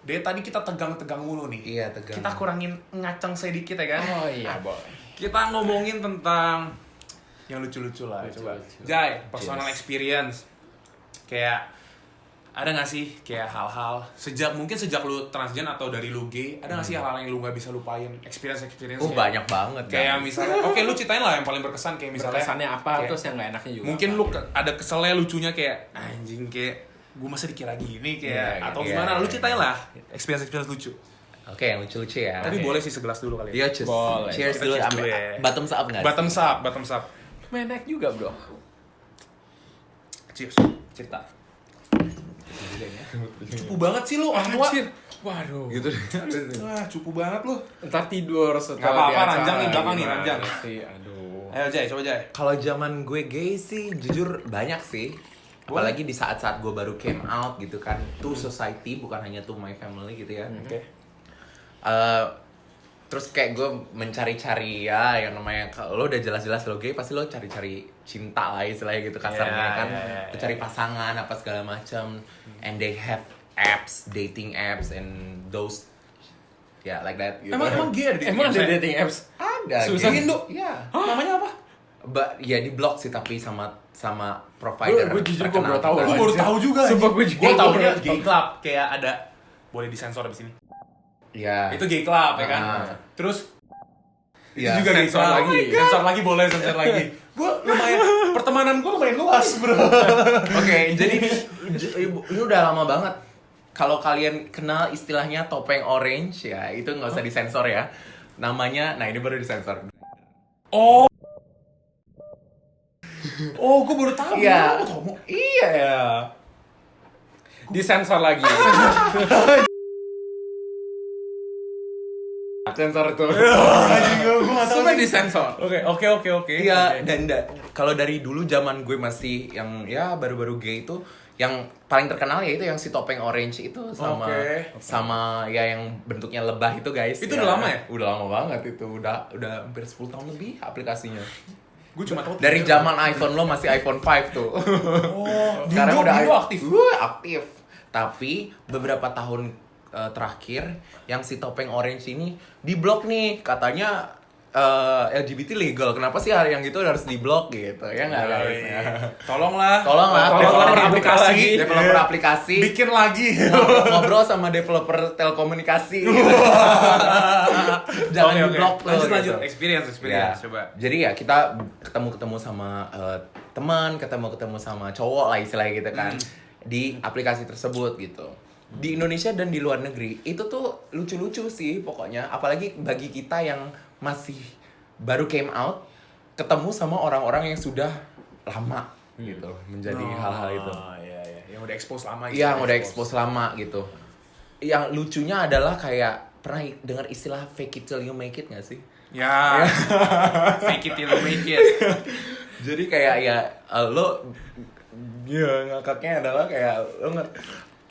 Dari tadi kita tegang-tegang mulu nih. Iya, tegang. Kita kurangin ngaceng sedikit ya kan? Oh iya, boy. Kita ngomongin tentang yang lucu-lucu lah. Coba. Lucu-lucu. Jai, personal Yes. experience. Kayak ada gak sih kayak hal-hal mungkin sejak lu transgen atau dari lu gay, ada gak sih hal-hal yang lu gak bisa lupain, experience Banyak banget. kayak guys. misalnya, oke lu ceritain lah yang paling berkesan, kayak misalnya Berkesannya apa, kayak, terus yang gak enaknya juga mungkin apa, lu gitu. ada keselnya, lucunya kayak anjing, kayak gue masa dikira gini kayak Iya, atau iya, gimana, lu iya, ceritain iya. lah experience lucu. Oke, yang lucu-lucu ya. Tapi Oke. boleh sih segelas dulu kali Iya, ya. cheers. Boleh. Cheers Kita dulu. cheers dulu ya. Bottoms up nggak? Bottoms up, bottoms up. Menek juga bro. Cheers. Cerita. Cupu banget sih lu, orang tua. Anjir. Waduh. Gitu. Wah, cupu banget lu. Ntar tidur Nggak setelah apa-apa, di acara. ranjang nih, belakang nih, Gimana ranjang. sih? Aduh. Ayo Jay, coba Jay. Kalau zaman gue gay sih jujur banyak sih. Apalagi di saat-saat gue baru came out gitu kan, to society bukan hanya to my family gitu ya. Oke. Terus kayak gue mencari-cari ya yang namanya kalau lo udah jelas-jelas lo gay pasti lo cari-cari cinta lah istilahnya gitu kasarnya kan. Lo cari pasangan apa segala macam. And they have apps, dating apps and those like that. Gitu. Emang gay ada di Emang ada dating apps? Ada. Susah. gay. Indo? Iya. Namanya apa? Ya di blog sih tapi sama provider. Gue jujur gue terkenal. baru tahu. Gue baru tahu juga. Sumpah gue juga Gue taunya baru gay club kayak ada boleh disensor abis ini. Iya. Itu gay club ya kan. Terus Iya. Itu juga gay Sensor club. lagi. Sensor lagi boleh sensor lagi. Gue lumayan pertemanan gue lumayan luas bro. Oke, jadi ini udah lama banget. Kalau kalian kenal istilahnya topeng orange ya, itu nggak usah disensor ya. Namanya, nah ini baru disensor. Oh, gue baru tahu. Iya. Kamu Iya ya. disensor lagi. Sensor itu. Sampai disensor. Oke. Iya, dan kalau dari dulu zaman gue masih yang ya baru-baru gay itu yang paling terkenal ya itu yang si topeng orange itu sama sama ya yang bentuknya lebah itu guys. Itu udah lama ya? Udah lama banget itu. Udah hampir 10 tahun lebih aplikasinya. Gue cuma tahu Dari zaman iPhone lo masih iPhone 5 tuh. Sekarang Dindo- udah Dindo aktif. Aktif. Tapi beberapa tahun terakhir yang si topeng orange ini diblok nih katanya LGBT legal. Kenapa sih hal yang gitu harus diblok gitu? Ya nggak harusnya. Tolonglah Developer aplikasi. developer aplikasi Bikin lagi. ngobrol sama developer telekomunikasi. Jangan Oke. diblok tuh. Lanjut. gitu. Experience Ya. coba. Jadi ya kita ketemu sama teman, ketemu sama cowok lah istilahnya gitu kan di aplikasi tersebut gitu. Di Indonesia dan di luar negeri itu tuh lucu-lucu sih pokoknya. Apalagi bagi kita yang masih baru came out ketemu sama orang-orang yang sudah lama gitu menjadi hal-hal itu. Iya. Yang udah expose lama. Iya, yang udah expose lama gitu. Yang lucunya adalah kayak pernah dengar istilah fake it till you make it gak sih? Ya. Fake it till you make it. Jadi kayak ya lo ngakaknya adalah kayak lo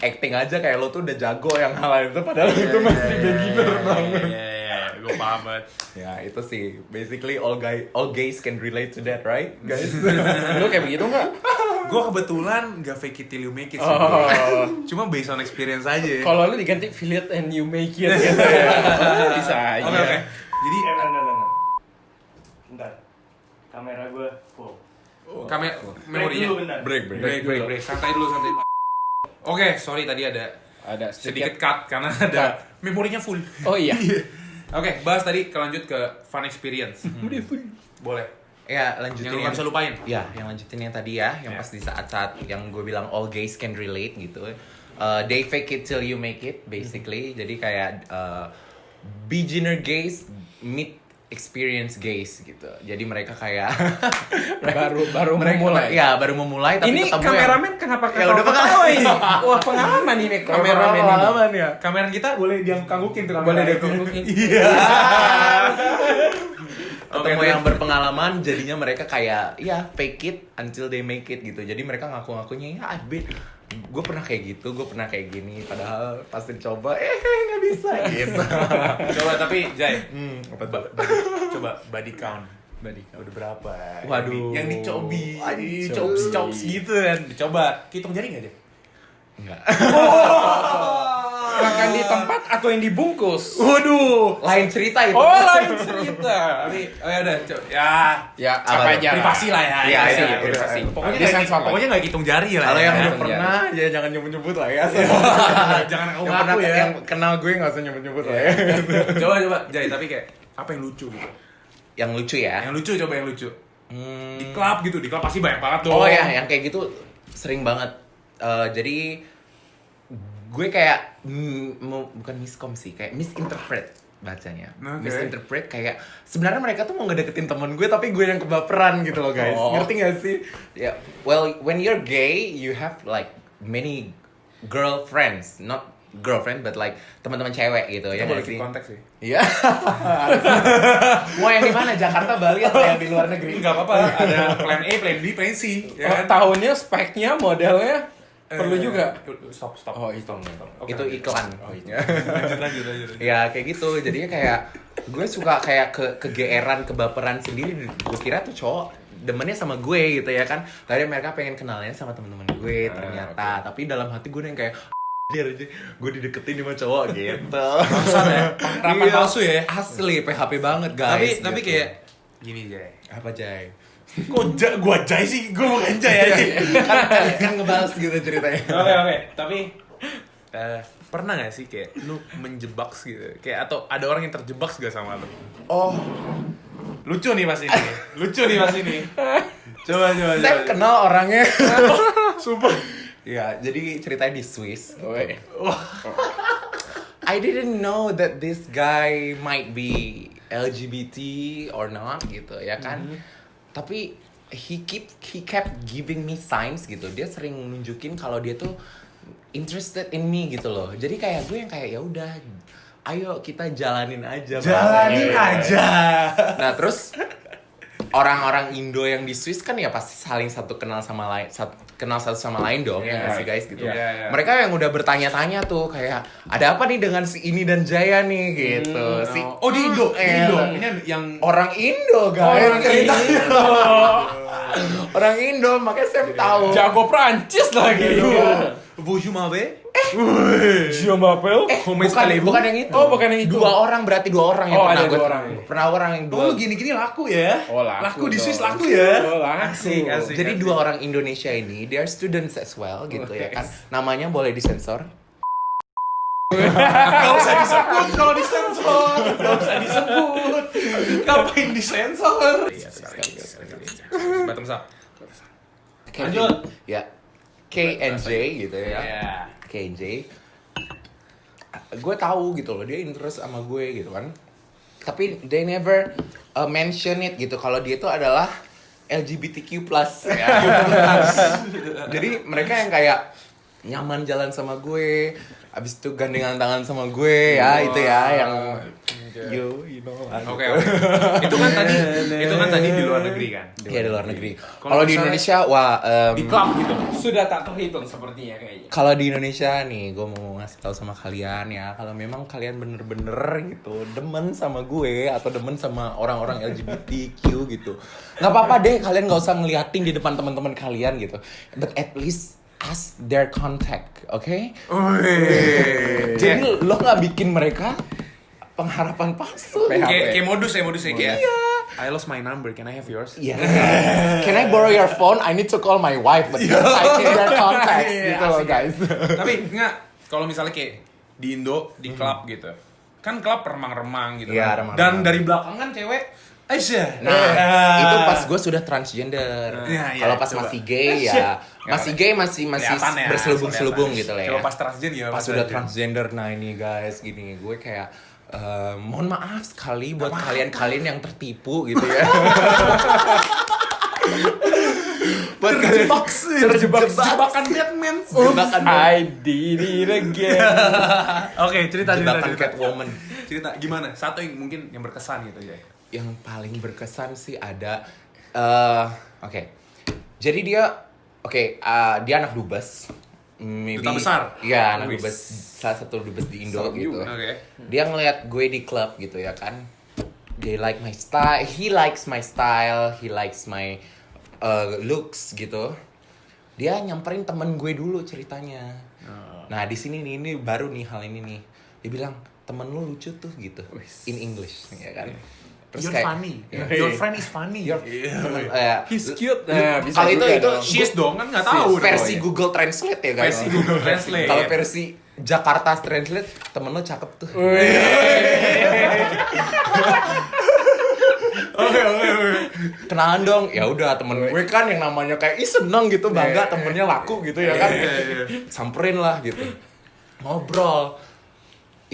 acting aja kayak lo tuh udah jago yang hal itu padahal itu masih beginner banget. Iya, gue paham banget. Ya itu sih basically all gays can relate to that, right guys? Lu kayak begitu nggak? Gue kebetulan gak fake it till you make it sih. Oh. Cuma based on experience aja. Kalau lu diganti feel it and you make it gitu ya. Bisa aja. Oke. Jadi Bentar. Bentar. Kamera gue full. kamera Break memorinya. dulu bentar. Break. Santai dulu. Oke, sorry tadi ada Ada sedikit cut karena ada memorinya full. Oh iya. Oke, bahas tadi lanjut ke fun experience. Boleh. Ya lanjutin Yang lu gak bisa lupain. Ya, yang lanjutin yang tadi ya, yang pas di saat-saat yang gue bilang all gays can relate gitu. They fake it till you make it, basically. Jadi kayak beginner gays meet experience gays gitu. Jadi mereka kayak baru memulai. Ya, baru memulai tapi Ini ketemu kameramen kenapa Ya, udah ketawa ini? Wah, pengalaman ini kameramen ini. pengalaman ya. Kamera kita boleh dianggukin tuh Boleh dianggukin. Ketemu yang berpengalaman jadinya mereka kayak ya fake it until they make it gitu. Jadi mereka ngaku-ngakunya ya gue pernah kayak gitu, gue pernah kayak gini, padahal pas dicoba nggak bisa gitu. Coba tapi Jai, Apa tuh? coba body count. Body count. Udah berapa? Waduh. Yang dicobi, Cobi. chops gitu kan. Dicoba. Hitung jari enggak, Jai? Enggak. Makan di tempat atau yang dibungkus? Waduh. Lain cerita itu. Oh, lain cerita. Tapi ya udah, Ya, Apa apa tuh? aja. privasi lah ya. Iya, privasi, iya, privasi. iya. Pokoknya Disensor lah. pokoknya enggak hitung jari lah. Kalau yang ya. udah pernah ya jangan nyebut-nyebut lah ya. Jangan aku Yang pernah ngaku ya. yang kenal gue nggak usah nyebut-nyebut lah ya. Coba Jai, tapi kayak apa yang lucu gitu? Yang lucu ya. Yang lucu coba yang lucu. Di klub gitu, di klub pasti banyak banget dong. Oh ya, yang kayak gitu sering banget. Jadi gue kayak bukan miskom sih, kayak misinterpret bacanya. Oke. Misinterpret kayak sebenarnya mereka tuh mau ngedeketin temen gue tapi gue yang kebaperan gitu loh guys. Oh. Ngerti gak sih? Ya, well when you're gay you have like many girlfriends, not girlfriend but like teman-teman cewek gitu ya Kita boleh nggak sih? keep konteks sih. Iya. Mau yang di mana? Jakarta, Bali atau yang di luar negeri? Enggak apa-apa, ada plan A, plan B, plan C, ya kan? Tahunnya, speknya, modelnya perlu juga. Stop. Oh, itu. Oke. Itu iklan. Lanjut. Ya kayak gitu. Jadinya kayak gue suka kayak kegeeran, kebaperan sendiri. Gue kira tuh cowok demennya sama gue gitu ya kan. Tadi mereka pengen kenalnya sama teman-teman gue ternyata. Tapi dalam hati gue yang kayak dia aja gue dideketin sama cowok gitu. Pengharapan palsu ya. Asli PHP banget guys. Tapi gitu. kayak gini Jay. apa Jay? Kok gua Jay sih? Gua bukan Jay aja. kan ngebahas gitu ceritanya. Oke. Tapi pernah gak sih kayak lu menjebak gitu? Kayak atau ada orang yang terjebak gak sama lu? Oh, Lucu nih pas ini. Coba. saya kenal orangnya. Sumpah. Ya, jadi ceritanya di Swiss. I didn't know that this guy might be LGBT or not gitu ya kan. Tapi he kept giving me signs gitu. Dia sering nunjukin kalau dia tuh interested in me gitu loh. Jadi kayak gue yang kayak ya udah, ayo kita jalanin aja. aja. Nah, terus orang-orang Indo yang di Swiss kan ya pasti saling kenal satu sama lain dong ya nggak sih guys gitu. Yeah. Mereka yang udah bertanya-tanya tuh kayak ada apa nih dengan si ini dan Jaya nih gitu. Di Indo. Ini yang Orang Indo guys. Orang Indo makanya saya tahu. Jago Prancis lagi. Bonjour Mabe. Je m'appelle. Bukan yang itu. Oh, bukan yang itu. Dua orang yang Oh, pernah ada gue. dua orang. Pernah orang yang dua. Lu gini-gini laku ya? Oh, laku di dong. Swiss laku ya? Oh, laku. Asik. Jadi dua orang Indonesia ini, they are students as well gitu ya kan. Namanya boleh disensor. Gak usah disebut kalau disensor. Ngapain disensor? Bottom up. Lanjut. Ya. K and J gitu ya. Iya. K and J. Gue tahu gitu loh, dia interest sama gue gitu kan. Tapi they never mention it gitu kalau dia itu adalah LGBTQ+. Ya. Jadi mereka yang kayak nyaman jalan sama gue, abis itu gandengan tangan sama gue ya, itu ya yang you know lah. Oke. Itu kan tadi di luar negeri kan? Iya di luar negeri. Kalau Kalau di misalnya Indonesia wah Di klub gitu. Sudah tak terhitung sepertinya kayaknya. kalau di Indonesia nih gue mau ngasih tahu sama kalian ya, kalau memang kalian bener-bener gitu demen sama gue atau demen sama orang-orang LGBTQ gitu, nggak apa-apa deh kalian nggak usah ngeliatin di depan teman-teman kalian gitu, but at least ask their contact, oke? Jadi lo nggak bikin mereka pengharapan palsu. Kayak modusnya kayak. I lost my number, can I have yours? Iya. Can I borrow your phone? I need to call my wife, but I need their contact gitu loh guys. Tapi enggak, kalau misalnya kayak di Indo di klub gitu, kan klub remang-remang gitu Iya, kan. remang-remang. Dan dari belakang kan cewek Aisyah. Nah, itu pas gue sudah transgender. Iya, Kalau pas coba. masih gay ya, masih gay masih Kelihatan ya, berselubung-selubung kelihatan. gitu lah ya. Coba pas transgender ya. Pas sudah transgender, nah ini guys gini, gue kayak mohon maaf sekali buat kalian-kalian yang tertipu gitu ya. Buat terjebak jebakan Batman. jebakan I did it again. Oke, cerita. jebakan Catwoman. Cerita gimana? Satu yang mungkin yang berkesan gitu ya. Yang paling berkesan sih ada oke. Jadi dia dia anak dubes. Maybe, Duta besar? Iya, anak Wis. dubes, salah satu dubes di Indo gitu. Oke. Dia ngeliat gue di klub gitu ya kan. They like my style, he likes my style, he likes my looks gitu. Dia nyamperin temen gue dulu ceritanya. Nah di sini nih, ini baru nih hal ini nih. Dia bilang temen lu lucu tuh gitu, in English ya kan. Terus You're kayak, funny. Yeah. Your friend is funny. He's cute. Nah, bisa kalau juga itu dong. She's dong kan nggak tahu. versi Google Translate ya guys. Versi Google Translate. Kalau versi Jakarta Translate temen lo cakep tuh. Oke. Kenalan dong. Ya udah temen gue kan yang namanya kayak seneng gitu, bangga temennya laku gitu ya kan. Samperin lah gitu. Ngobrol.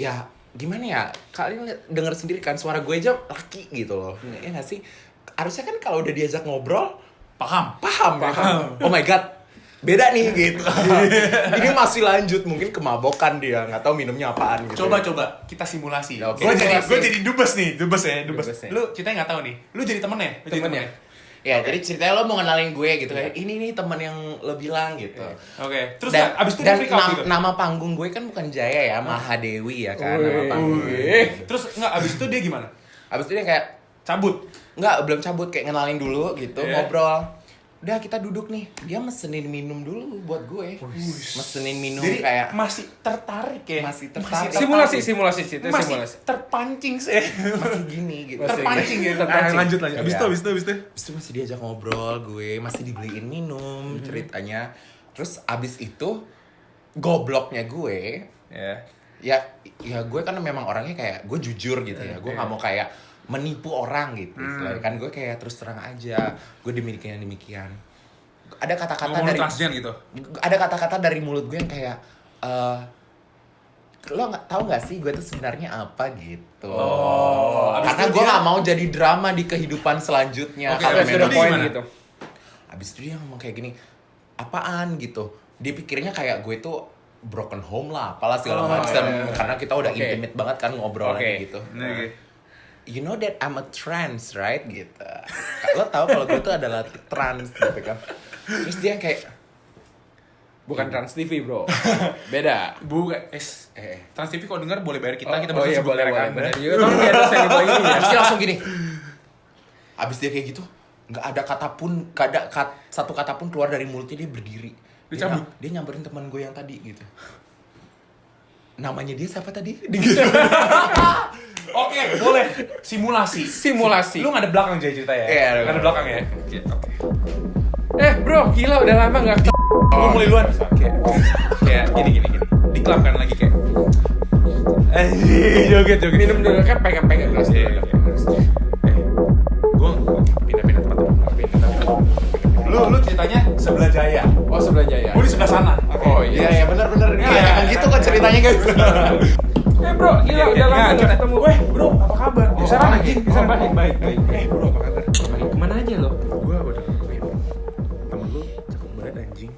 Ya gimana ya, kalian denger sendiri kan suara gue aja laki gitu loh. Ya nggak sih? Harusnya kan kalau udah diajak ngobrol Paham. paham. Ya kan? Oh my god, beda nih gitu. Ini masih lanjut, mungkin kemabokan dia, nggak tahu minumnya apaan gitu. Coba kita simulasi. Oke. Gue jadi dubes nih, dubes. Dubesnya. Lu ceritanya nggak tahu nih. Lu jadi temennya. Ya, jadi ceritanya lo mau kenalin gue gitu kayak ini nih teman yang lo bilang gitu. Oke. Terus Dan, abis itu dia dan freak out gitu. nama panggung gue kan bukan Jaya ya, Mahadewi ya kan nama panggung gue. Terus nggak abis itu dia gimana? Abis itu dia kayak Cabut. belum cabut, kayak ngenalin dulu gitu, Iya. ngobrol. Udah kita duduk nih, dia mesenin minum dulu buat gue. Mesenin minum Jadi kayak masih tertarik ya. Masih tertarik. Simulasi masih terpancing sih. masih gini gitu. Terpancing ya. Terpancing. Lanjut. Abis Iya. itu. Habis itu masih diajak ngobrol, gue masih dibeliin minum ceritanya. Terus abis itu gobloknya gue, Ya. ya gue kan memang orangnya kayak gue jujur gitu ya. Gue nggak mau kayak menipu orang gitu. Istilahnya. Kan gue kayak terus terang aja. Gue demikian. Ada kata-kata Ngomong dari transgen gitu. ada kata-kata dari mulut gue yang kayak lo nggak tahu nggak sih gue tuh sebenarnya apa gitu. Abis Karena itu gue dia- nggak mau jadi drama di kehidupan selanjutnya. Oke, Kalau abis itu memang dia poin gimana? gitu. abis itu dia ngomong kayak gini, apaan gitu. Dia pikirnya kayak gue tuh broken home lah, apalah segala macam. Karena kita udah Oke. intimate banget kan ngobrolnya Oke. gitu. Nah, You know that I'm a trans, right? Gitu. Lo tahu kalau gue tuh adalah trans gitu kan. Terus dia kayak, Bukan Trans TV, bro. Beda. Bukan. Trans TV kalau dengar boleh bayar kita Oh berdua iya, sebut boleh. merek Benar Anda. juga. Tolong di atas yang di bawah ini ya. terus dia langsung gini. Abis dia kayak gitu, nggak ada kata pun, satu kata pun keluar dari mulutnya, dia berdiri. Dia cabut? Dia nyamperin teman gue yang tadi gitu. Namanya dia siapa tadi? Oke, boleh. Simulasi. Lu nggak ada belakang jadi cerita ya? Iya, Nggak ada belakang ya? Oke. Bro, gila udah lama nggak ketemu. Lu mulai duluan. Kayak gini. Di klub kan lagi kayak. Joget. Minum dulu kan pegang-pegang gelas dulu. Gue pindah-pindah tempat. Lu ceritanya sebelah Jaya. Oh, sebelah Jaya. Gue di sebelah sana. Oh iya. Iya, bener. Iya, emang gitu kok ceritanya guys. Bro, gila udah lama nggak ketemu. Bro, apa kabar? Di sana lagi. Baik. Bro, apa kabar? Kemana aja lo? Gue udah temen lu cakep banget anjing.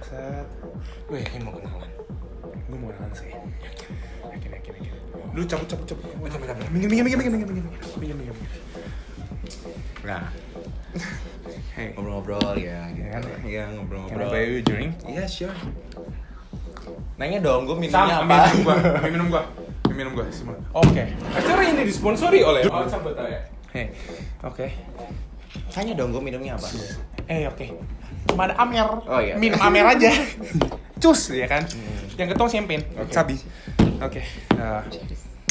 Set. Gue yakin mau kenalan. Gue mau kenalan sih. Yakin. Lu cabut. Minggir. Nah, Hey. ngobrol-ngobrol ya gitu. Iya, Can I ngobrol-ngobrol. buy you a drink? Iya, sure. Nanya dong, gue Sam, minumnya ambil apa? minum gua. Simon. Oke. Acara ini disponsori oleh Sambut ya. Hey. Oke. Tanya dong, gue minumnya apa? Oke. Cuma ada Amer. Oh, iya. Minum Amer aja. Cus, ya kan? Yang ketong champagne. Sabi. Oke.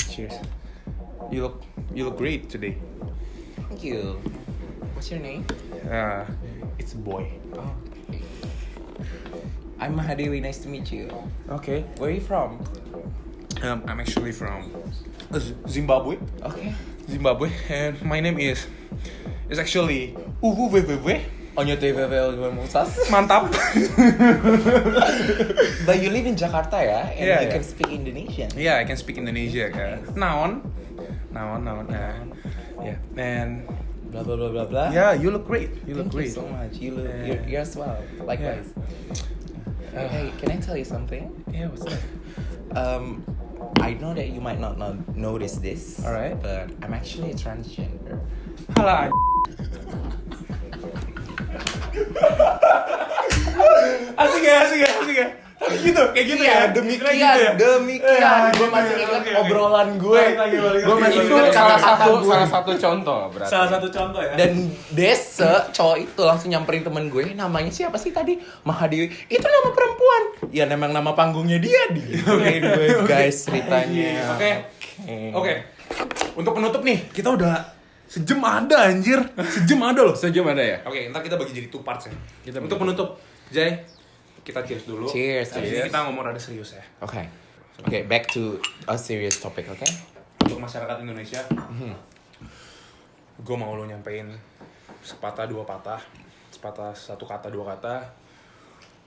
Cheers. You look great today. Thank you. What's your name? It's a boy. Oh, okay. I'm Mahadewi, nice to meet you. Okay. Where are you from? I'm actually from Zimbabwe. Okay. Zimbabwe, and my name is actually Uhuwewewe. Onyo TVV Musas. Mantap. But you live in Jakarta ya, and Yeah, you yeah. can speak Indonesian. Yeah, I can speak Indonesia. Naon. Yeah, and Blah blah blah blah blah. yeah, you look great. You look Thank great. you so much. You look, Yeah. you're as well. Likewise. Hey, can I tell you something? Yeah, what's up? I know that you might not notice this. Alright. But I'm actually a transgender. Halah. Asik ya. Kayak gitu ya. Demikian. Gue masih ingat obrolan gue. Balik lagi. Gue masih Itu ingat kata-kata gue. salah satu contoh berarti. Salah satu contoh ya. Dan Desa, cowok itu langsung nyamperin temen gue, namanya siapa sih tadi? Mahadewi. Itu nama perempuan. Ya memang nama panggungnya dia. Oke, gue guys ceritanya. Oke. Untuk penutup nih, kita udah sejam ada anjir. Sejam ada loh. Sejam ada ya? Oke, ntar kita bagi jadi 2 parts ya. Untuk penutup, Jay, kita cheers dulu. Cheers, Habis ini cheers. kita ngomong rada serius ya. Okay, back to a serious topic, okay? Untuk masyarakat Indonesia, gue mau lo nyampein sepatah dua patah, satu kata dua kata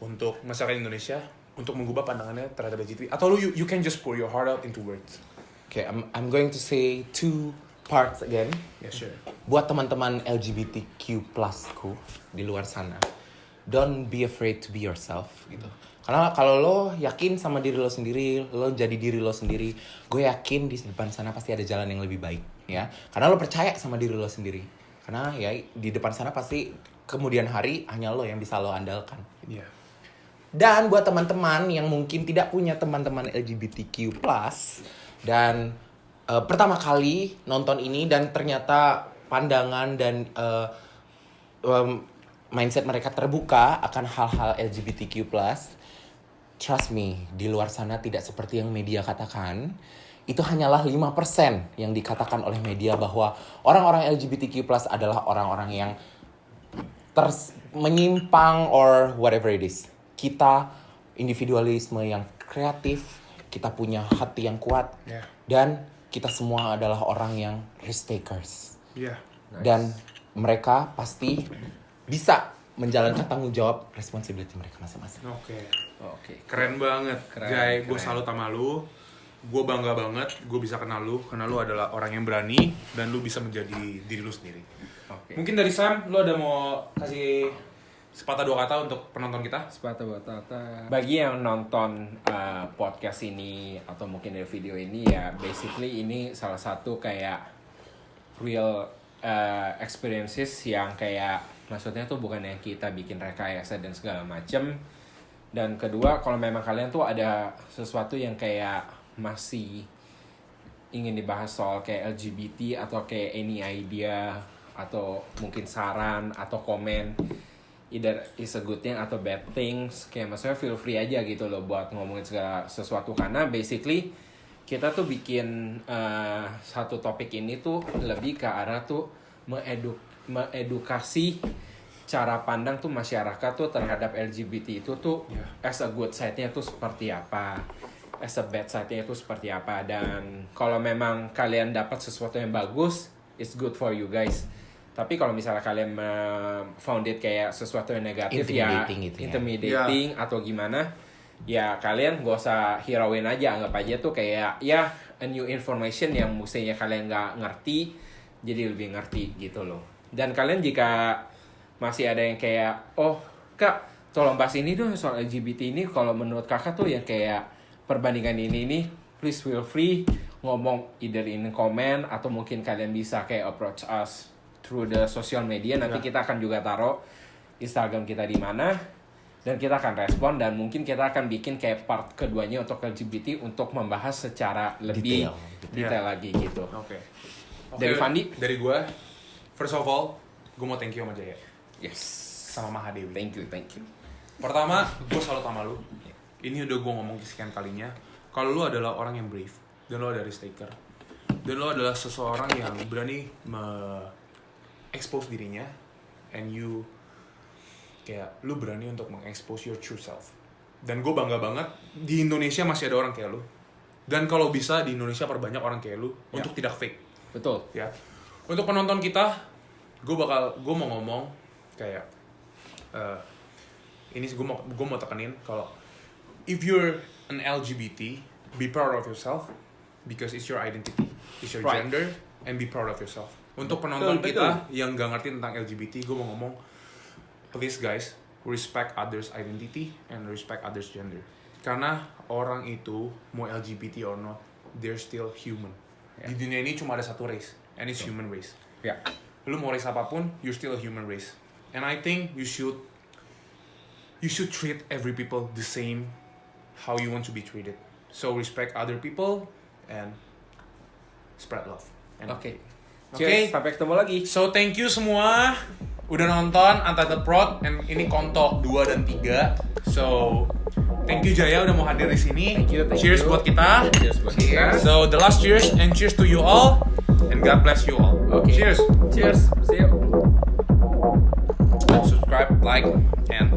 untuk masyarakat Indonesia untuk mengubah pandangannya terhadap LGBT. Atau lu you can just pour your heart out into words. Okay, I'm going to say 2 parts again. Yeah, sure. Buat teman-teman LGBTQ+ku di luar sana, don't be afraid to be yourself gitu. Karena kalau lo yakin sama diri lo sendiri, lo jadi diri lo sendiri, gue yakin di depan sana pasti ada jalan yang lebih baik ya. Karena lo percaya sama diri lo sendiri. Karena ya di depan sana pasti kemudian hari hanya lo yang bisa lo andalkan. Iya. Dan buat teman-teman yang mungkin tidak punya teman-teman LGBTQ+, dan pertama kali nonton ini dan ternyata pandangan dan mindset mereka terbuka akan hal-hal LGBTQ+, trust me, di luar sana tidak seperti yang media katakan. Itu hanyalah 5% yang dikatakan oleh media bahwa orang-orang LGBTQ+ adalah orang-orang yang menyimpang or whatever it is. Kita individualisme yang kreatif, kita punya hati yang kuat, dan kita semua adalah orang yang risk takers. Iya. Dan mereka pasti bisa menjalankan tanggung jawab responsibility mereka masing-masing. Oke. Keren banget. Jay, gue salut sama lu. Gue bangga banget, gue bisa kenal lu. Karena lu adalah orang yang berani dan lu bisa menjadi diri lu sendiri. Mungkin dari Sam, lu ada mau kasih sepatah dua kata untuk penonton kita? Sepatah dua kata. Bagi yang nonton podcast ini atau mungkin dari video ini ya, basically ini salah satu kayak real experiences yang kayak maksudnya tuh bukan yang kita bikin rekayasa dan segala macem. Dan kedua, kalau memang kalian tuh ada sesuatu yang kayak masih ingin dibahas soal kayak LGBT atau kayak any idea atau mungkin saran atau komen, either is a good thing atau bad things, kayak maksudnya feel free aja gitu loh buat ngomongin segala sesuatu. Karena basically kita tuh bikin satu topik ini tuh lebih ke arah tuh mengedukasi cara pandang tuh masyarakat tuh terhadap LGBT itu tuh as a good side-nya tuh seperti apa, as a bad side-nya itu seperti apa. Dan kalau memang kalian dapat sesuatu yang bagus, it's good for you guys. Tapi kalau misalnya kalian found it kayak sesuatu yang negatif intimidating atau gimana, ya kalian gak usah hirauin aja, anggap aja tuh kayak ya a new information yang mestinya kalian gak ngerti, jadi lebih ngerti gitu loh. Dan kalian jika masih ada yang kayak, oh kak tolong bahas ini dong soal LGBT ini, kalau menurut kakak tuh yang kayak perbandingan ini, please feel free ngomong either in comment atau mungkin kalian bisa kayak approach us through the social media. Nanti kita akan juga taruh Instagram kita di mana dan kita akan respon, dan mungkin kita akan bikin kayak part keduanya untuk LGBT untuk membahas secara lebih detail lagi gitu. Oke. Dari Fandi? Dari gue, first of all, gue mau thank you sama Jaya. Yes. Sama Mahadewi. Thank you. Pertama, gue salut sama lu. Ini udah gue ngomong kesekian kalinya. Kalau lu adalah orang yang brave, dan lu adalah risk taker, dan lu adalah seseorang yang berani expose dirinya, and you kayak lu berani untuk mengexpose your true self. Dan gue bangga banget di Indonesia masih ada orang kayak lu. Dan kalau bisa di Indonesia perbanyak orang kayak lu untuk tidak fake. Betul. Ya. Untuk penonton kita, gue mau ngomong kayak ini gue mau tekenin kalau if you're an LGBT, be proud of yourself because it's your identity, it's your gender, and be proud of yourself. Untuk penonton kita yang gak ngerti tentang LGBT, gue mau ngomong, please guys, respect others' identity and respect others' gender. Karena orang itu mau LGBT or not, they're still human. Di dunia ini cuma ada satu race, and it's human race. Lu mau race apapun, you're still a human race. And I think you should treat every people the same how you want to be treated. So respect other people and spread love. Oke. Cheers, sampai ketemu lagi. So thank you semua udah nonton Untitled Prod, and ini kontok 2 dan 3. So thank you Jaya udah mau hadir di sini. Thank you. Cheers buat kita. Cheers buat kita. So the last cheers, and cheers to you all, and God bless you all. Okay. Cheers. See you. Subscribe, like, and